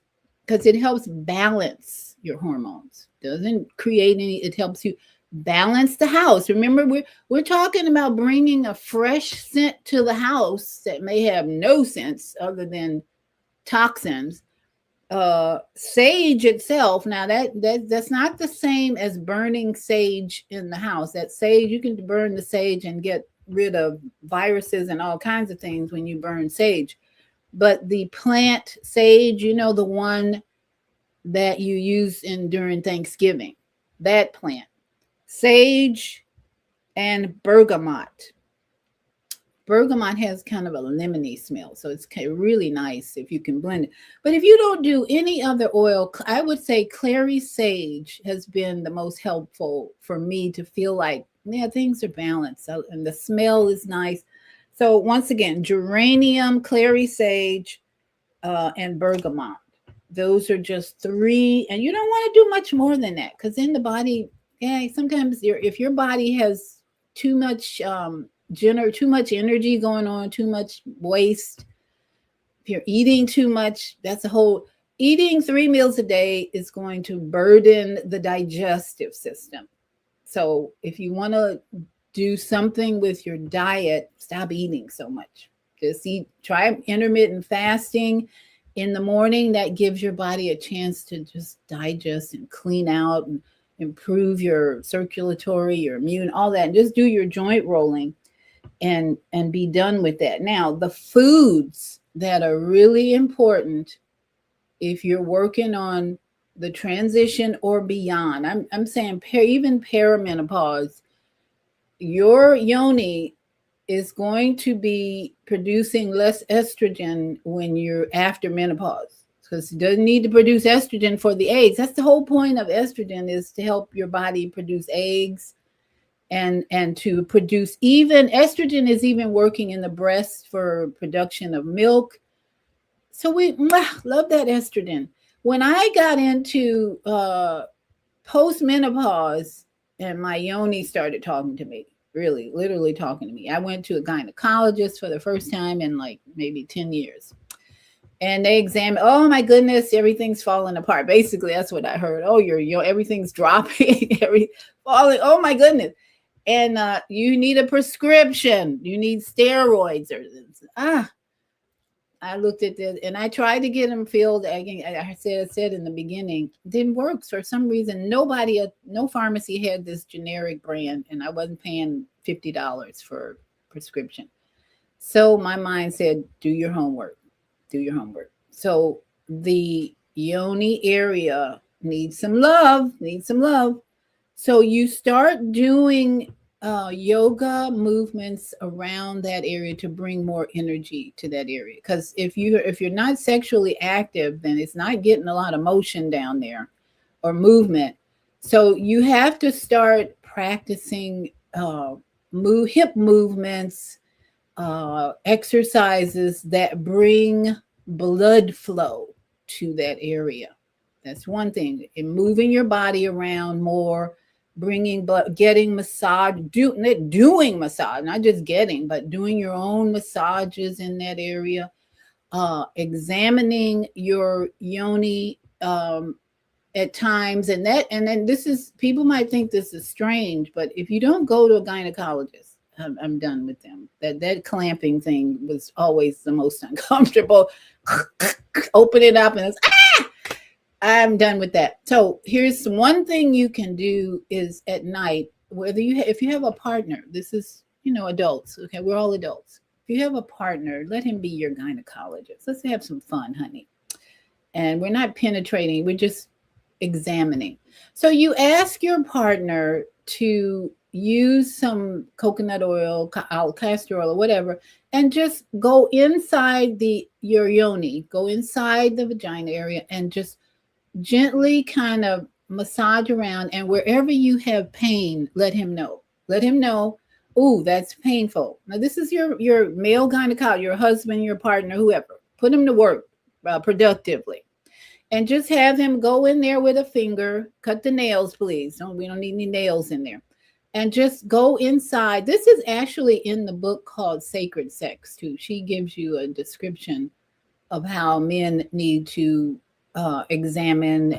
because it helps balance your hormones. Doesn't create any, it helps you balance the house. Remember, we're talking about bringing a fresh scent to the house that may have no scents other than toxins. Sage itself, now that's not the same as burning sage in the house. That sage, you can burn the sage and get rid of viruses and all kinds of things when you burn sage. But the plant sage, the one that you use during Thanksgiving, that plant, sage and bergamot. Bergamot has kind of a lemony smell, so it's really nice if you can blend it. But if you don't do any other oil, I would say clary sage has been the most helpful for me to feel like, yeah, things are balanced and the smell is nice. So once again, geranium, clary sage, and bergamot. Those are just 3, and you don't want to do much more than that because in the body, sometimes if your body has too much too much energy going on, too much waste. If you're eating too much, eating 3 meals a day is going to burden the digestive system. So if you want to do something with your diet, stop eating so much. Just try intermittent fasting in the morning. That gives your body a chance to just digest and clean out and improve your circulatory, your immune, all that. And just do your joint rolling and be done with that. Now, the foods that are really important if you're working on the transition or beyond, I'm saying even perimenopause, your yoni is going to be producing less estrogen when you're after menopause because it doesn't need to produce estrogen for the eggs. That's the whole point of estrogen, is to help your body produce eggs and to produce, even estrogen is even working in the breast for production of milk. So we love that estrogen. When I got into post-menopause and my yoni started talking to me, really, literally talking to me, I went to a gynecologist for the first time in like maybe 10 years. And they examined, oh my goodness, everything's falling apart. Basically, that's what I heard. Oh, everything's dropping, falling. Oh my goodness. And you need a prescription. You need steroids. I looked at this and I tried to get them filled. I said in the beginning, didn't work for some reason. No pharmacy had this generic brand, and I wasn't paying $50 for prescription. So my mind said, do your homework. Do your homework. So the yoni area needs some love. So you start doing yoga movements around that area to bring more energy to that area. Because if you're not sexually active, then it's not getting a lot of motion down there or movement. So you have to start practicing hip movements, exercises that bring blood flow to that area. That's one thing. In moving your body around more, bringing blood, getting massage, doing massage, not just getting, but doing your own massages in that area. Examining your yoni at times, and then this is, people might think this is strange, but if you don't go to a gynecologist, I'm done with them. That clamping thing was always the most uncomfortable. Open it up and it's I'm done with that. So here's one thing you can do is at night, whether if you have a partner, this is, adults. Okay, we're all adults. If you have a partner, let him be your gynecologist. Let's have some fun, honey. And we're not penetrating, we're just examining. So you ask your partner to use some coconut oil, castor oil, or whatever, and just go inside your yoni, go inside the vagina area, and just gently kind of massage around. And wherever you have pain, let him know. Let him know, ooh, that's painful. Now, this is your male gynecologist, your husband, your partner, whoever. Put him to work productively. And just have him go in there with a finger, cut the nails, please. We don't need any nails in there. And just go inside. This is actually in the book called Sacred Sex, too. She gives you a description of how men need to examine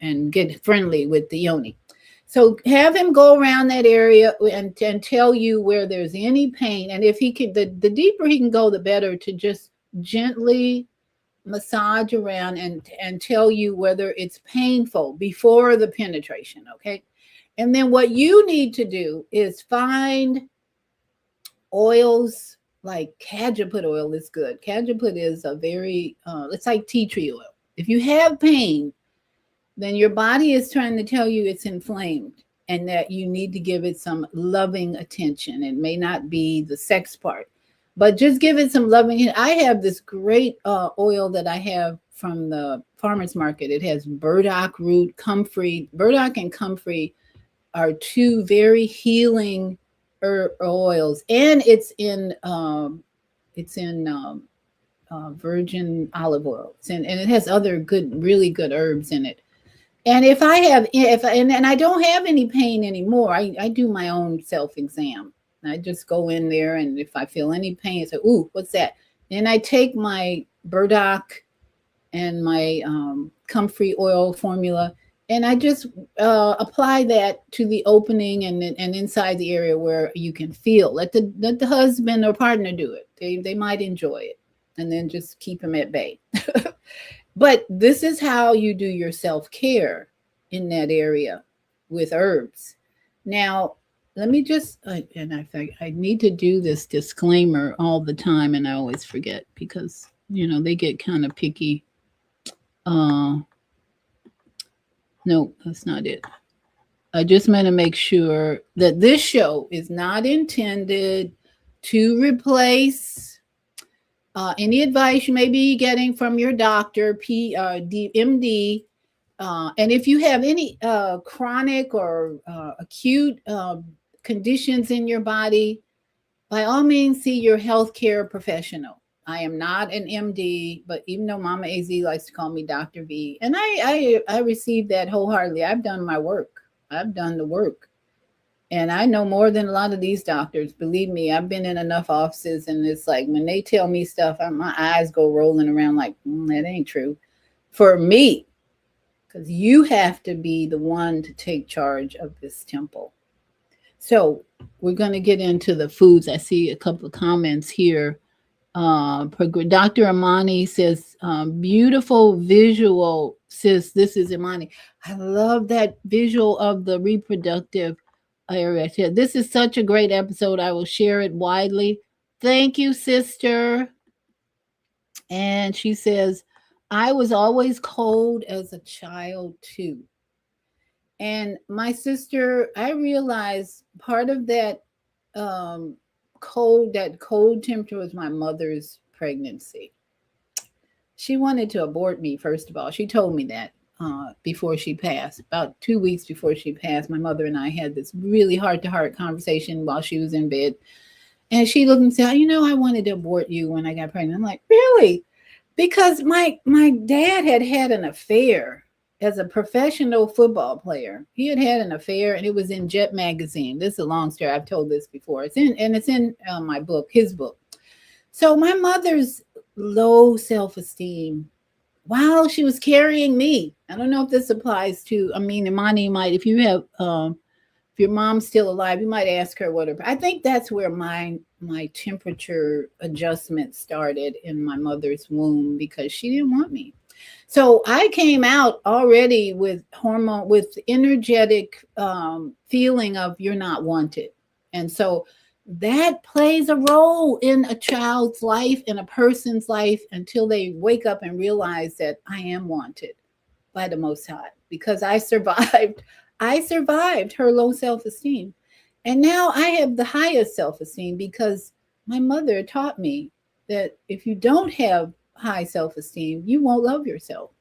and get friendly with the yoni. So have him go around that area and tell you where there's any pain. And if he can, the deeper he can go, the better, to just gently massage around and tell you whether it's painful before the penetration. Okay. And then what you need to do is find oils like cajeput oil is good. Cajeput is a very, it's like tea tree oil. If you have pain, then your body is trying to tell you it's inflamed and that you need to give it some loving attention. It may not be the sex part, but just give it some loving. I have this great oil that I have from the farmer's market. It has burdock root, comfrey. Burdock and comfrey are two very healing oils, and it's in virgin olive oil, and it has other really good herbs in it. And if I don't have any pain anymore, I do my own self-exam. I just go in there, and if I feel any pain, I say, ooh, what's that? Then I take my burdock and my comfrey oil formula, and I just apply that to the opening and inside the area where you can feel. Let the husband or partner do it. They might enjoy it, and then just keep them at bay. But this is how you do your self-care in that area with herbs. Now, let me just, and I need to do this disclaimer all the time, and I always forget because, they get kind of picky. No, that's not it. I just want to make sure that this show is not intended to replace any advice you may be getting from your doctor, MD. And if you have any chronic or acute conditions in your body, by all means, see your healthcare professional. I am not an MD, but even though Mama AZ likes to call me Dr. V, and I receive that wholeheartedly. I've done my work. I've done the work. And I know more than a lot of these doctors. Believe me, I've been in enough offices, and it's like when they tell me stuff, my eyes go rolling around like, that ain't true. For me, because you have to be the one to take charge of this temple. So we're going to get into the foods. I see a couple of comments here. Dr. Imani says, beautiful visual, sis. This is Imani. I love that visual of the reproductive area. This is such a great episode. I will share it widely. Thank you, sister. And she says, I was always cold as a child too. And my sister, I realized part of that cold temperature was my mother's pregnancy. She wanted to abort me, first of all. She told me that. before she passed. About 2 weeks before she passed, my mother and I had this really heart-to-heart conversation while she was in bed. And she looked and said, I wanted to abort you when I got pregnant. I'm like, really? Because my dad had an affair as a professional football player. He had an affair, and it was in Jet magazine. This is a long story. I've told this before. It's in my book, his book. So my mother's low self-esteem while she was carrying me. I don't know if this applies to, Imani might, if you have, if your mom's still alive, you might ask her what I think that's where my temperature adjustment started in my mother's womb, because she didn't want me. So I came out already with energetic feeling of you're not wanted. And so that plays a role in a child's life, in a person's life, until they wake up and realize that I am wanted by the Most High, because I survived her low self-esteem. And now I have the highest self-esteem, because my mother taught me that if you don't have high self-esteem, you won't love yourself.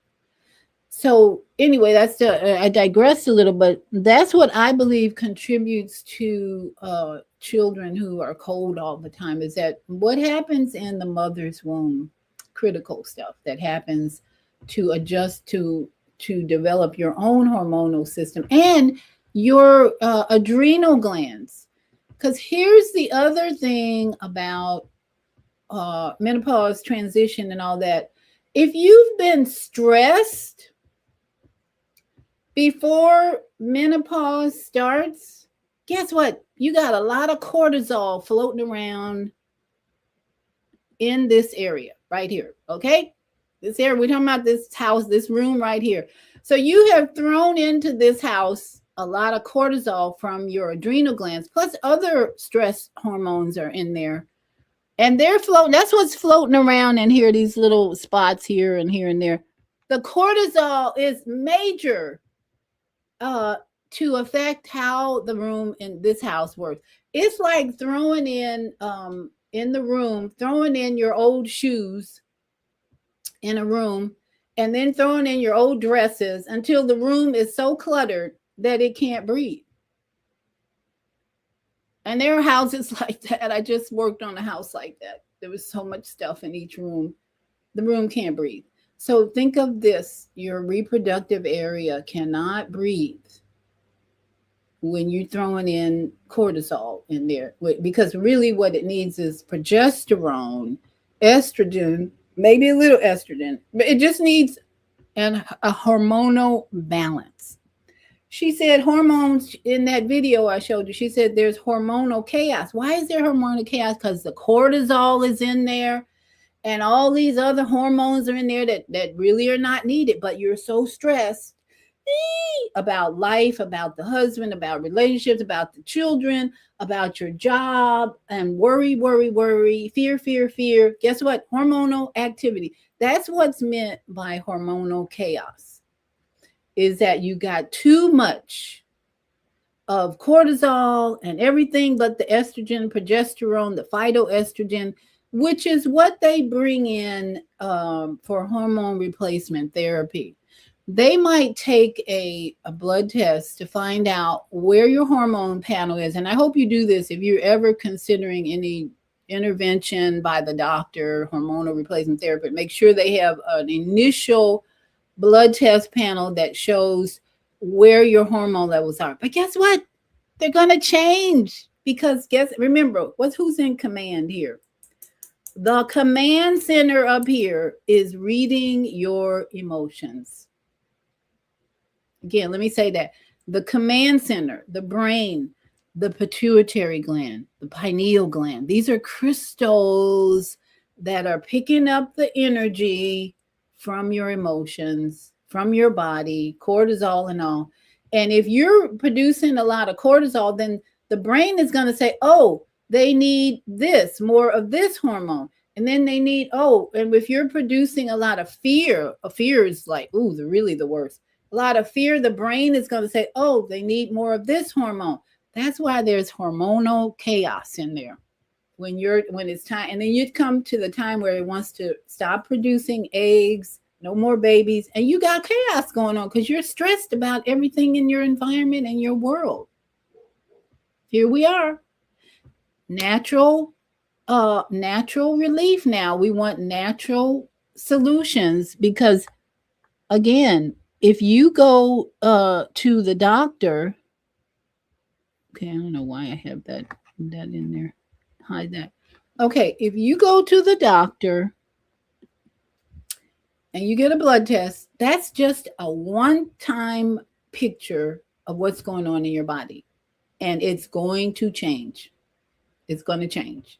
So anyway, I digressed a little, but that's what I believe contributes to children who are cold all the time, is that what happens in the mother's womb, critical stuff that happens to adjust to develop your own hormonal system and your adrenal glands. Because here's the other thing about menopause, transition, and all that. If you've been stressed before menopause starts, guess what? You got a lot of cortisol floating around in this area right here, okay? This area, we're talking about this house, this room right here. So you have thrown into this house a lot of cortisol from your adrenal glands, plus other stress hormones are in there. And they're floating. That's what's floating around in here, these little spots here and there. The cortisol is major to affect how the room in this house works. It's like throwing in the room, throwing in your old shoes in a room, and then throwing in your old dresses until the room is so cluttered that it can't breathe. And there are houses like that. I just worked on a house like that. There was so much stuff in each room. The room can't breathe. So think of this. Your reproductive area cannot breathe when you're throwing in cortisol in there. Because really what it needs is progesterone, estrogen, maybe a little estrogen. But it just needs a hormonal balance. She said hormones in that video I showed you. She said there's hormonal chaos. Why is there hormonal chaos? Because the cortisol is in there and all these other hormones are in there that really are not needed. But you're so stressed about life, about the husband, about relationships, about the children, about your job, and worry, fear. Guess what? Hormonal activity. That's what's meant by hormonal chaos. Is that you got too much of cortisol and everything but the estrogen, progesterone, the phytoestrogen, which is what they bring in for hormone replacement therapy. They might take a blood test to find out where your hormone panel is. And I hope you do this if you're ever considering any intervention by the doctor, hormonal replacement therapy. Make sure they have an initial blood test panel that shows where your hormone levels are. But guess what? They're going to change because remember, who's in command here? The command center up here is reading your emotions. Again, let me say that. The command center, the brain, the pituitary gland, the pineal gland, these are crystals that are picking up the energy from your emotions, from your body, cortisol and all. And if you're producing a lot of cortisol, then the brain is going to say, oh, they need more of this hormone. And then they need, and if you're producing a lot of fear is like, really the worst. A lot of fear, the brain is going to say, oh, they need more of this hormone. That's why there's hormonal chaos in there. When it's time, and then you'd come to the time where it wants to stop producing eggs, no more babies, and you got chaos going on because you're stressed about everything in your environment and your world. Here we are. Natural natural relief now. We want natural solutions because again, if you go to the doctor, okay, I don't know why I have that in there. Hide that. Okay, if you go to the doctor and you get a blood test, that's just a one-time picture of what's going on in your body. And it's going to change. It's going to change.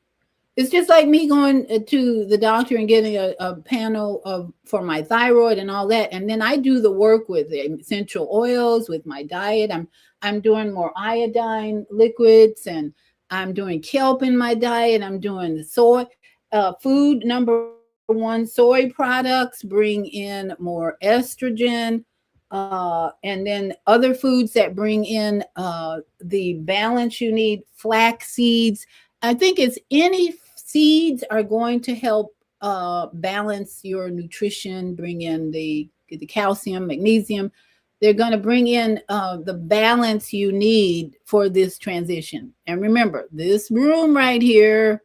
It's just like me going to the doctor and getting a panel of for my thyroid and all that, and then I do the work with the essential oils, with my diet. I'm doing more iodine liquids, and I'm doing kelp in my diet. I'm doing the soy food. Number one, soy products bring in more estrogen, and then other foods that bring in the balance you need. Flax seeds. I think it's any seeds are going to help balance your nutrition, bring in the calcium, magnesium. They're going to bring in the balance you need for this transition. And remember, this room right here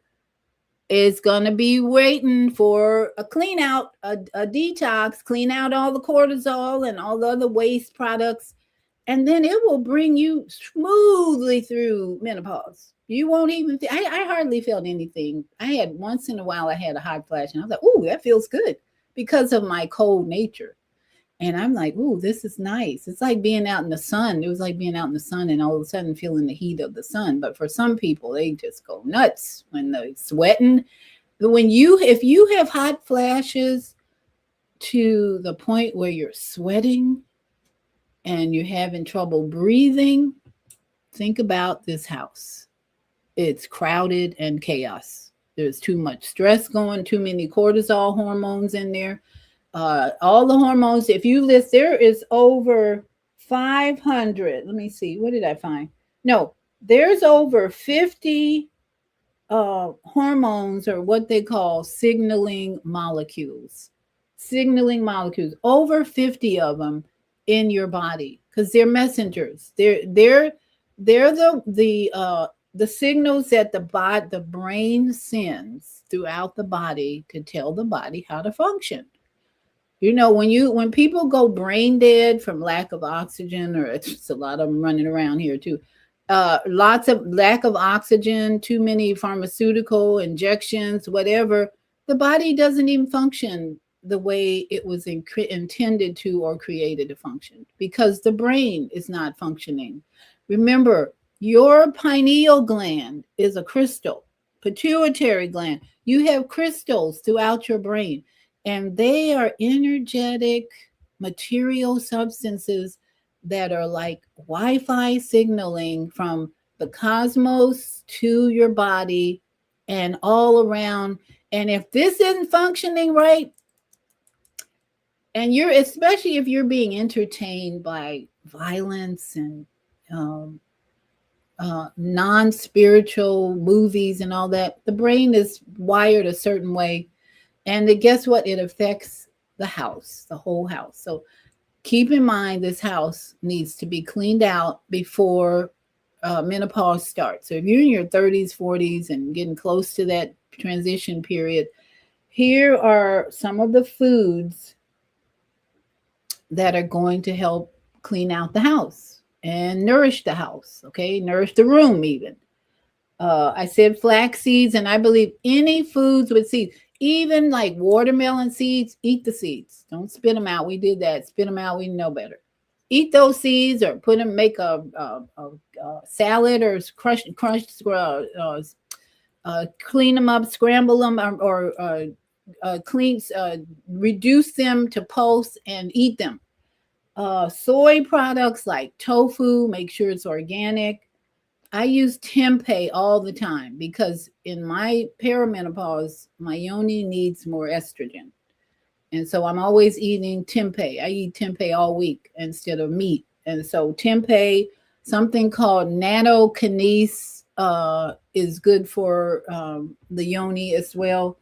is going to be waiting for a clean out, a detox, clean out all the cortisol and all the other waste products. And then it will bring you smoothly through menopause. You won't even, I hardly felt anything. I had once in a while, I had a hot flash and I was like, ooh, that feels good because of my cold nature. And I'm like, ooh, this is nice. It's like being out in the sun. It was like being out in the sun and all of a sudden feeling the heat of the sun. But for some people, they just go nuts when they're sweating. If you have hot flashes to the point where you're sweating and you're having trouble breathing, think about this house. It's crowded and chaos. There's too much stress going, too many cortisol hormones in there. All the hormones, if you list, there is over 500. Let me see. What did I find? No, there's over 50 hormones, or what they call signaling molecules. Signaling molecules, over 50 of them in your body, because they're messengers. They're the signals that the brain sends throughout the body to tell the body how to function. You know, when people go brain dead from lack of oxygen, or it's a lot of them running around here too, lots of lack of oxygen, too many pharmaceutical injections, whatever, the body doesn't even function the way it was intended to or created to function, because the brain is not functioning. Remember, your pineal gland is a crystal, pituitary gland. You have crystals throughout your brain, and they are energetic material substances that are like Wi-Fi signaling from the cosmos to your body and all around. And if this isn't functioning right, and especially if you're being entertained by violence and non-spiritual movies and all that, the brain is wired a certain way. And guess what? It affects the house, the whole house. So keep in mind, this house needs to be cleaned out before menopause starts. So if you're in your 30s, 40s, and getting close to that transition period, here are some of the foods that are going to help clean out the house and nourish the house, okay? Nourish the room even. I said flax seeds, and I believe any foods with seeds, even like watermelon seeds, eat the seeds. Don't spit them out. We did that. Spit them out. We know better. Eat those seeds, or put them, make a salad, or clean them up, scramble them, or reduce them to pulse and eat them. Soy products like tofu, make sure it's organic. I use tempeh all the time because in my perimenopause, my yoni needs more estrogen. And so I'm always eating tempeh. I eat tempeh all week instead of meat. And so tempeh, something called nanokinase, is good for the yoni as well.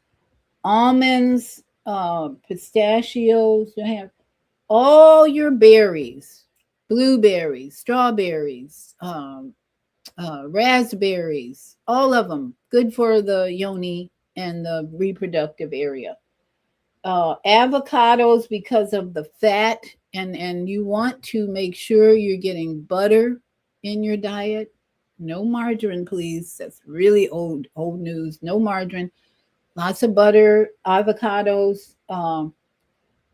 Almonds, pistachios. You have all your berries, blueberries, strawberries, raspberries, all of them good for the yoni and the reproductive area. Avocados because of the fat, and you want to make sure you're getting butter in your diet. No margarine, please. That's really old news. No margarine. Lots of butter, avocados,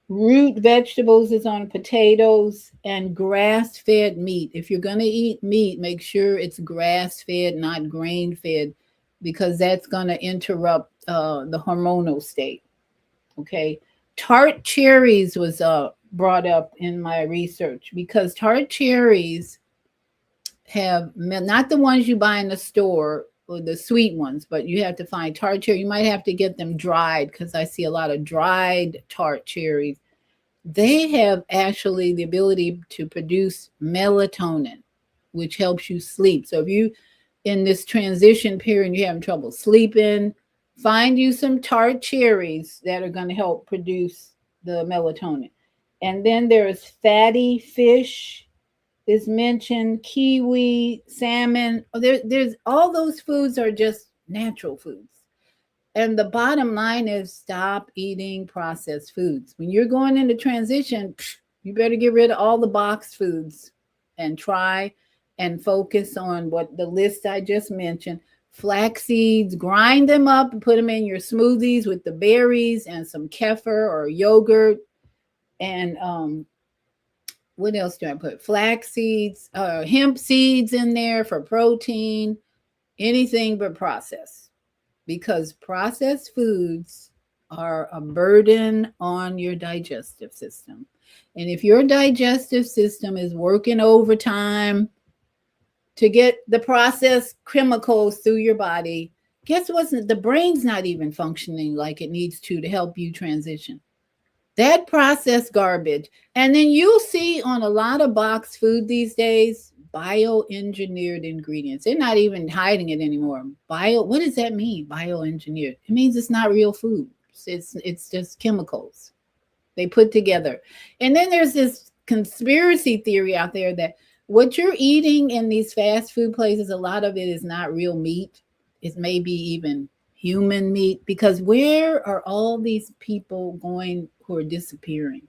root vegetables is on potatoes, and grass-fed meat. If you're going to eat meat, make sure it's grass-fed, not grain-fed, because that's going to interrupt the hormonal state. Okay. Tart cherries was brought up in my research because tart cherries have not the ones you buy in the store or the sweet ones, but you have to find tart cherry. You might have to get them dried because I see a lot of dried tart cherries. They have actually the ability to produce melatonin, which helps you sleep. So if you in this transition period you're having trouble sleeping, find you some tart cherries that are going to help produce the melatonin. And then there's fatty fish is mentioned, kiwi, salmon. There's all those foods are just natural foods. And the bottom line is stop eating processed foods. When you're going into transition, you better get rid of all the boxed foods and try and focus on what the list I just mentioned. Flax seeds, grind them up and put them in your smoothies with the berries and some kefir or yogurt. And what else do I put? Flax seeds, hemp seeds in there for protein, anything but processed. Because processed foods are a burden on your digestive system. And if your digestive system is working overtime to get the processed chemicals through your body, guess what? The brain's not even functioning like it needs to help you transition. That processed garbage. And then you'll see on a lot of boxed food these days, bioengineered ingredients. They're not even hiding it anymore. What does that mean? Bioengineered. It means it's not real food. It's just chemicals they put together. And then there's this conspiracy theory out there that what you're eating in these fast food places, a lot of it is not real meat. It may be even human meat, because where are all these people going who are disappearing?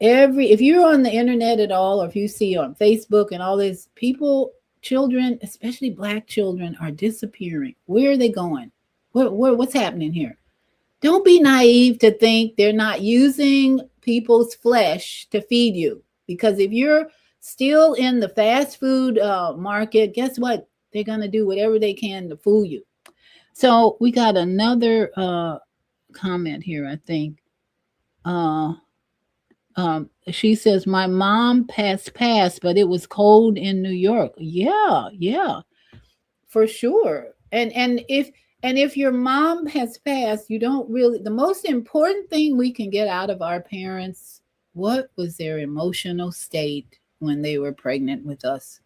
If you're on the internet at all, or if you see on Facebook and all this, people, children, especially Black children, are disappearing. Where are they going? What's happening here? Don't be naive to think they're not using people's flesh to feed you. Because if you're still in the fast food market, guess what? They're going to do whatever they can to fool you. So we got another comment here, I think. She says, my mom passed, but it was cold in New York. Yeah, for sure. And if your mom has passed, you don't really, the most important thing we can get out of our parents, what was their emotional state when they were pregnant with us?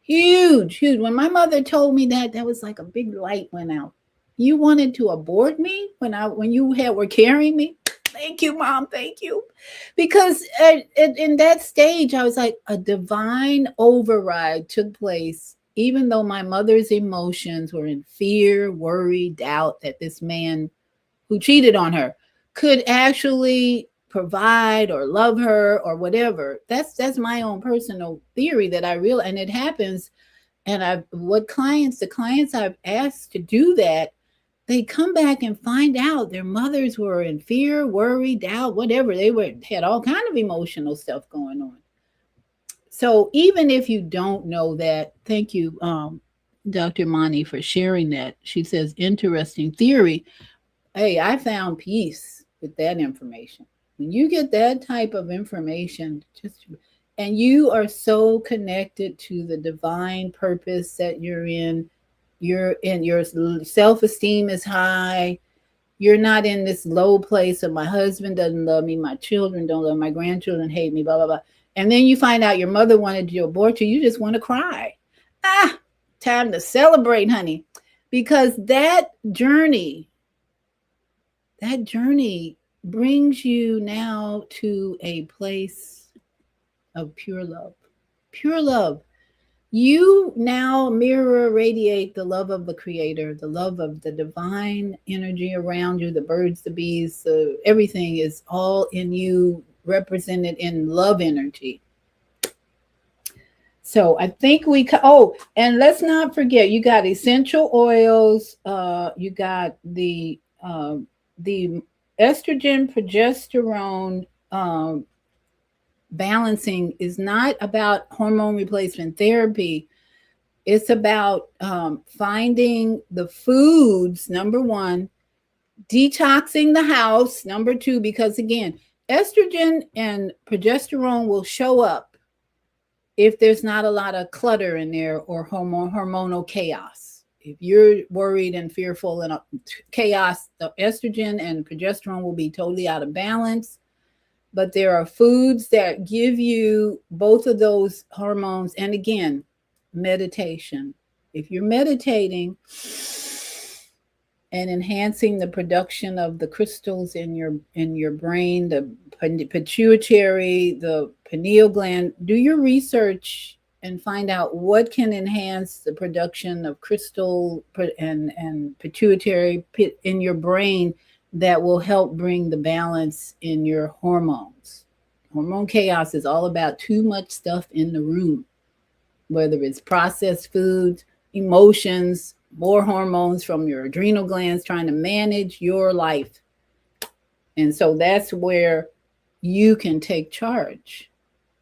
Huge. When my mother told me that was like a big light went out. You wanted to abort me when you were carrying me? Thank you, Mom. Thank you. Because in that stage, I was like, a divine override took place, even though my mother's emotions were in fear, worry, doubt that this man who cheated on her could actually provide or love her or whatever. That's my own personal theory that I realize, and it happens. And the clients I've asked to do that, they come back and find out their mothers were in fear, worry, doubt, whatever. They had all kind of emotional stuff going on. So even if you don't know that, thank you, Dr. Mani, for sharing that. She says, interesting theory. Hey, I found peace with that information. When you get that type of information, and you are so connected to the divine purpose that you're in, your self-esteem is high. You're not in this low place of my husband doesn't love me, my children don't love me, my grandchildren hate me, blah, blah, blah. And then you find out your mother wanted to abort you. You just want to cry. Time to celebrate, honey. Because that journey that journey brings you now to a place of pure love. Pure love. You now mirror, radiate the love of the creator, the love of the divine energy around you, the birds, the bees, everything is all in you, represented in love energy. So I think and let's not forget, you got essential oils, you got the estrogen, progesterone, balancing is not about hormone replacement therapy. It's about finding the foods, number one, detoxing the house, number two, because again, estrogen and progesterone will show up if there's not a lot of clutter in there or hormonal chaos. If you're worried and fearful and chaos, the estrogen and progesterone will be totally out of balance. But there are foods that give you both of those hormones. And again, meditation. If you're meditating and enhancing the production of the crystals in your brain, the pituitary, the pineal gland, do your research and find out what can enhance the production of crystal and pituitary in your brain that will help bring the balance in your hormones. Hormone chaos is all about too much stuff in the room, whether it's processed foods, emotions, more hormones from your adrenal glands trying to manage your life. And so that's where you can take charge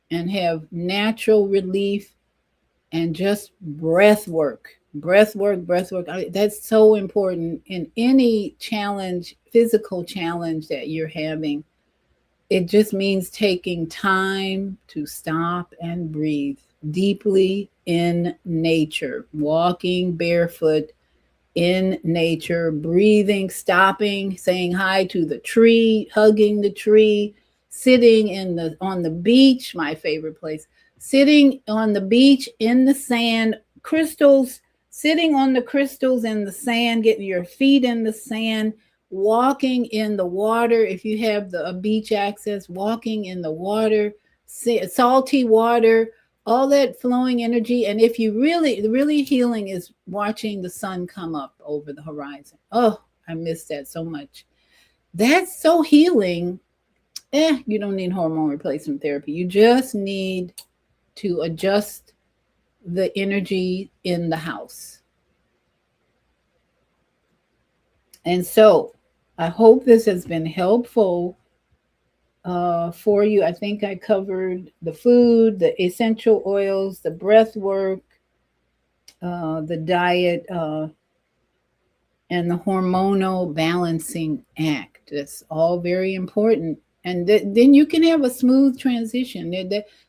and have natural relief and just breath work. That's so important in any challenge, physical challenge that you're having. It just means taking time to stop and breathe deeply in nature, walking barefoot in nature, breathing, stopping, saying hi to the tree, hugging the tree, sitting on the beach, my favorite place, sitting on the beach in the sand, crystals, sitting on the crystals in the sand, getting your feet in the sand, walking in the water. If you have a beach access, walking in the water, salty water, all that flowing energy. And if you really healing is watching the sun come up over the horizon. Oh, I miss that so much. That's so healing. You don't need hormone replacement therapy. You just need to adjust the energy in the house. And so I hope this has been helpful for you. I think I covered the food, the essential oils, the breath work, the diet, and the hormonal balancing act. That's all very important. And then you can have a smooth transition.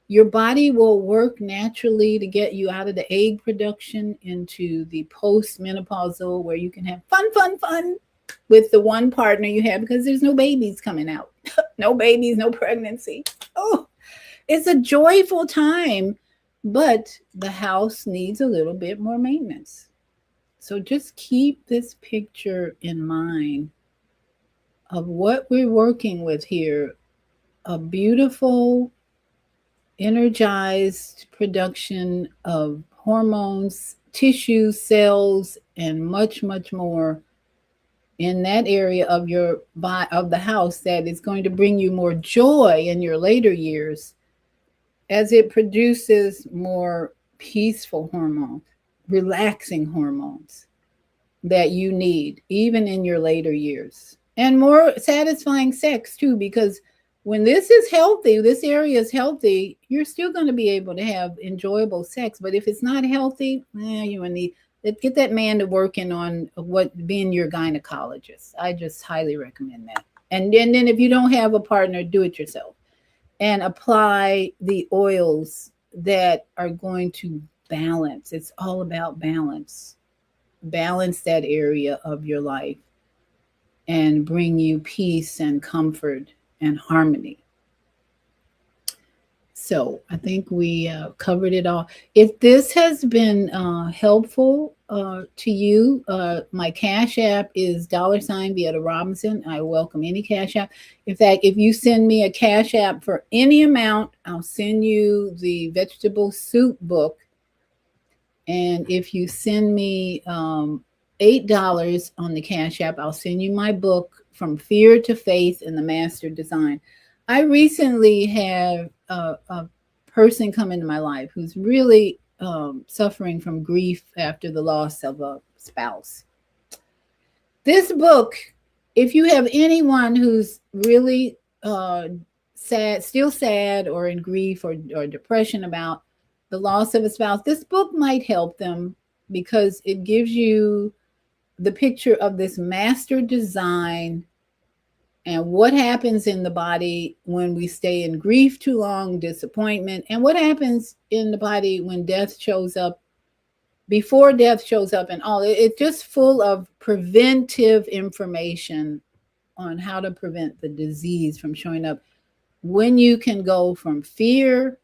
Your body will work naturally to get you out of the egg production into the post-menopausal, where you can have fun with the one partner you have, because there's no babies coming out. No babies, no pregnancy. Oh, it's a joyful time, but the house needs a little bit more maintenance. So just keep this picture in mind of what we're working with here: a beautiful, energized production of hormones, tissues, cells, and much, much more in that area of the house that is going to bring you more joy in your later years, as it produces more peaceful hormones, relaxing hormones that you need even in your later years, and more satisfying sex too, because when this is healthy, this area is healthy, you're still going to be able to have enjoyable sex. But if it's not healthy, you need get that man to working on being your gynecologist. I just highly recommend that. And then if you don't have a partner, do it yourself and apply the oils that are going to balance. It's all about balance. Balance that area of your life and bring you peace and comfort and harmony. So I think we covered it all. If this has been helpful to you, my Cash App is $ Vieta Robinson. I welcome any Cash App. In fact, if you send me a Cash App for any amount, I'll send you the vegetable soup book. And if you send me $8 on the Cash App, I'll send you my book, From Fear to Faith in the Master Design. I recently have a person come into my life who's really suffering from grief after the loss of a spouse. This book, if you have anyone who's really sad, still sad or in grief or depression about the loss of a spouse, this book might help them because it gives you the picture of this master design and what happens in the body when we stay in grief too long, disappointment, and what happens in the body when death shows up, before death shows up, and all. It's just full of preventive information on how to prevent the disease from showing up. When you can go from fear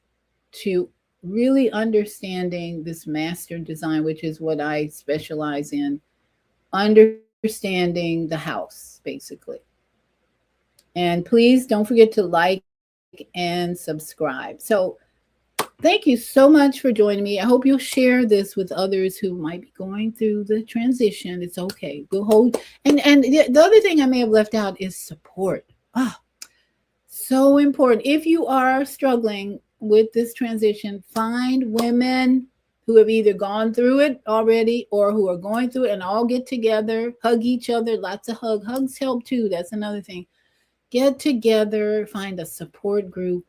to really understanding this master design, which is what I specialize in, understanding the house, basically. And please don't forget to like and subscribe. So thank you so much for joining me. I hope you'll share this with others who might be going through the transition. It's okay. We'll hold. And the other thing I may have left out is support. So important. If you are struggling with this transition, find women who have either gone through it already or who are going through it, and all get together, hug each other. Lots of hugs help too. That's another thing. Get together, find a support group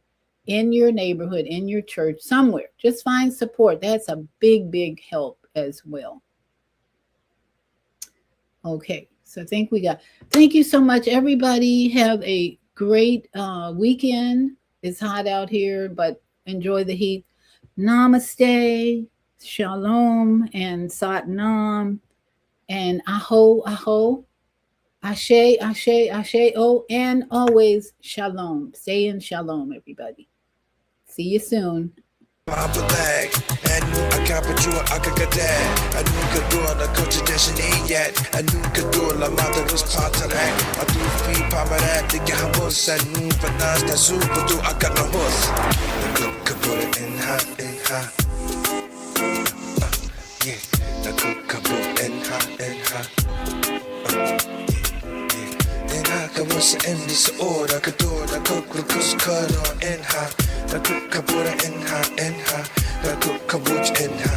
in your neighborhood, in your church, somewhere. Just find support. That's a big, big help as well. Okay, so I think thank you so much, everybody. Have a great weekend. It's hot out here, but enjoy the heat. Namaste, shalom, and sat nam, and aho. Ashe, ashe, ashe, oh, and always shalom. Stay in shalom, everybody. See you soon. 마블랙 아까부터 아까까지 누가 돌아 거치 대신이 yet 누가 돌아 마다로스 파트랙 아두피 파마라 되게 한번 산 바나스 나 수고도 아까 나 호스 나 그거를 인하 나 그거 인하 Kamusta in this order, Kadora, Kukus, Kano, Enha, the Kukabura, Enha, the Kukabuch, Enha,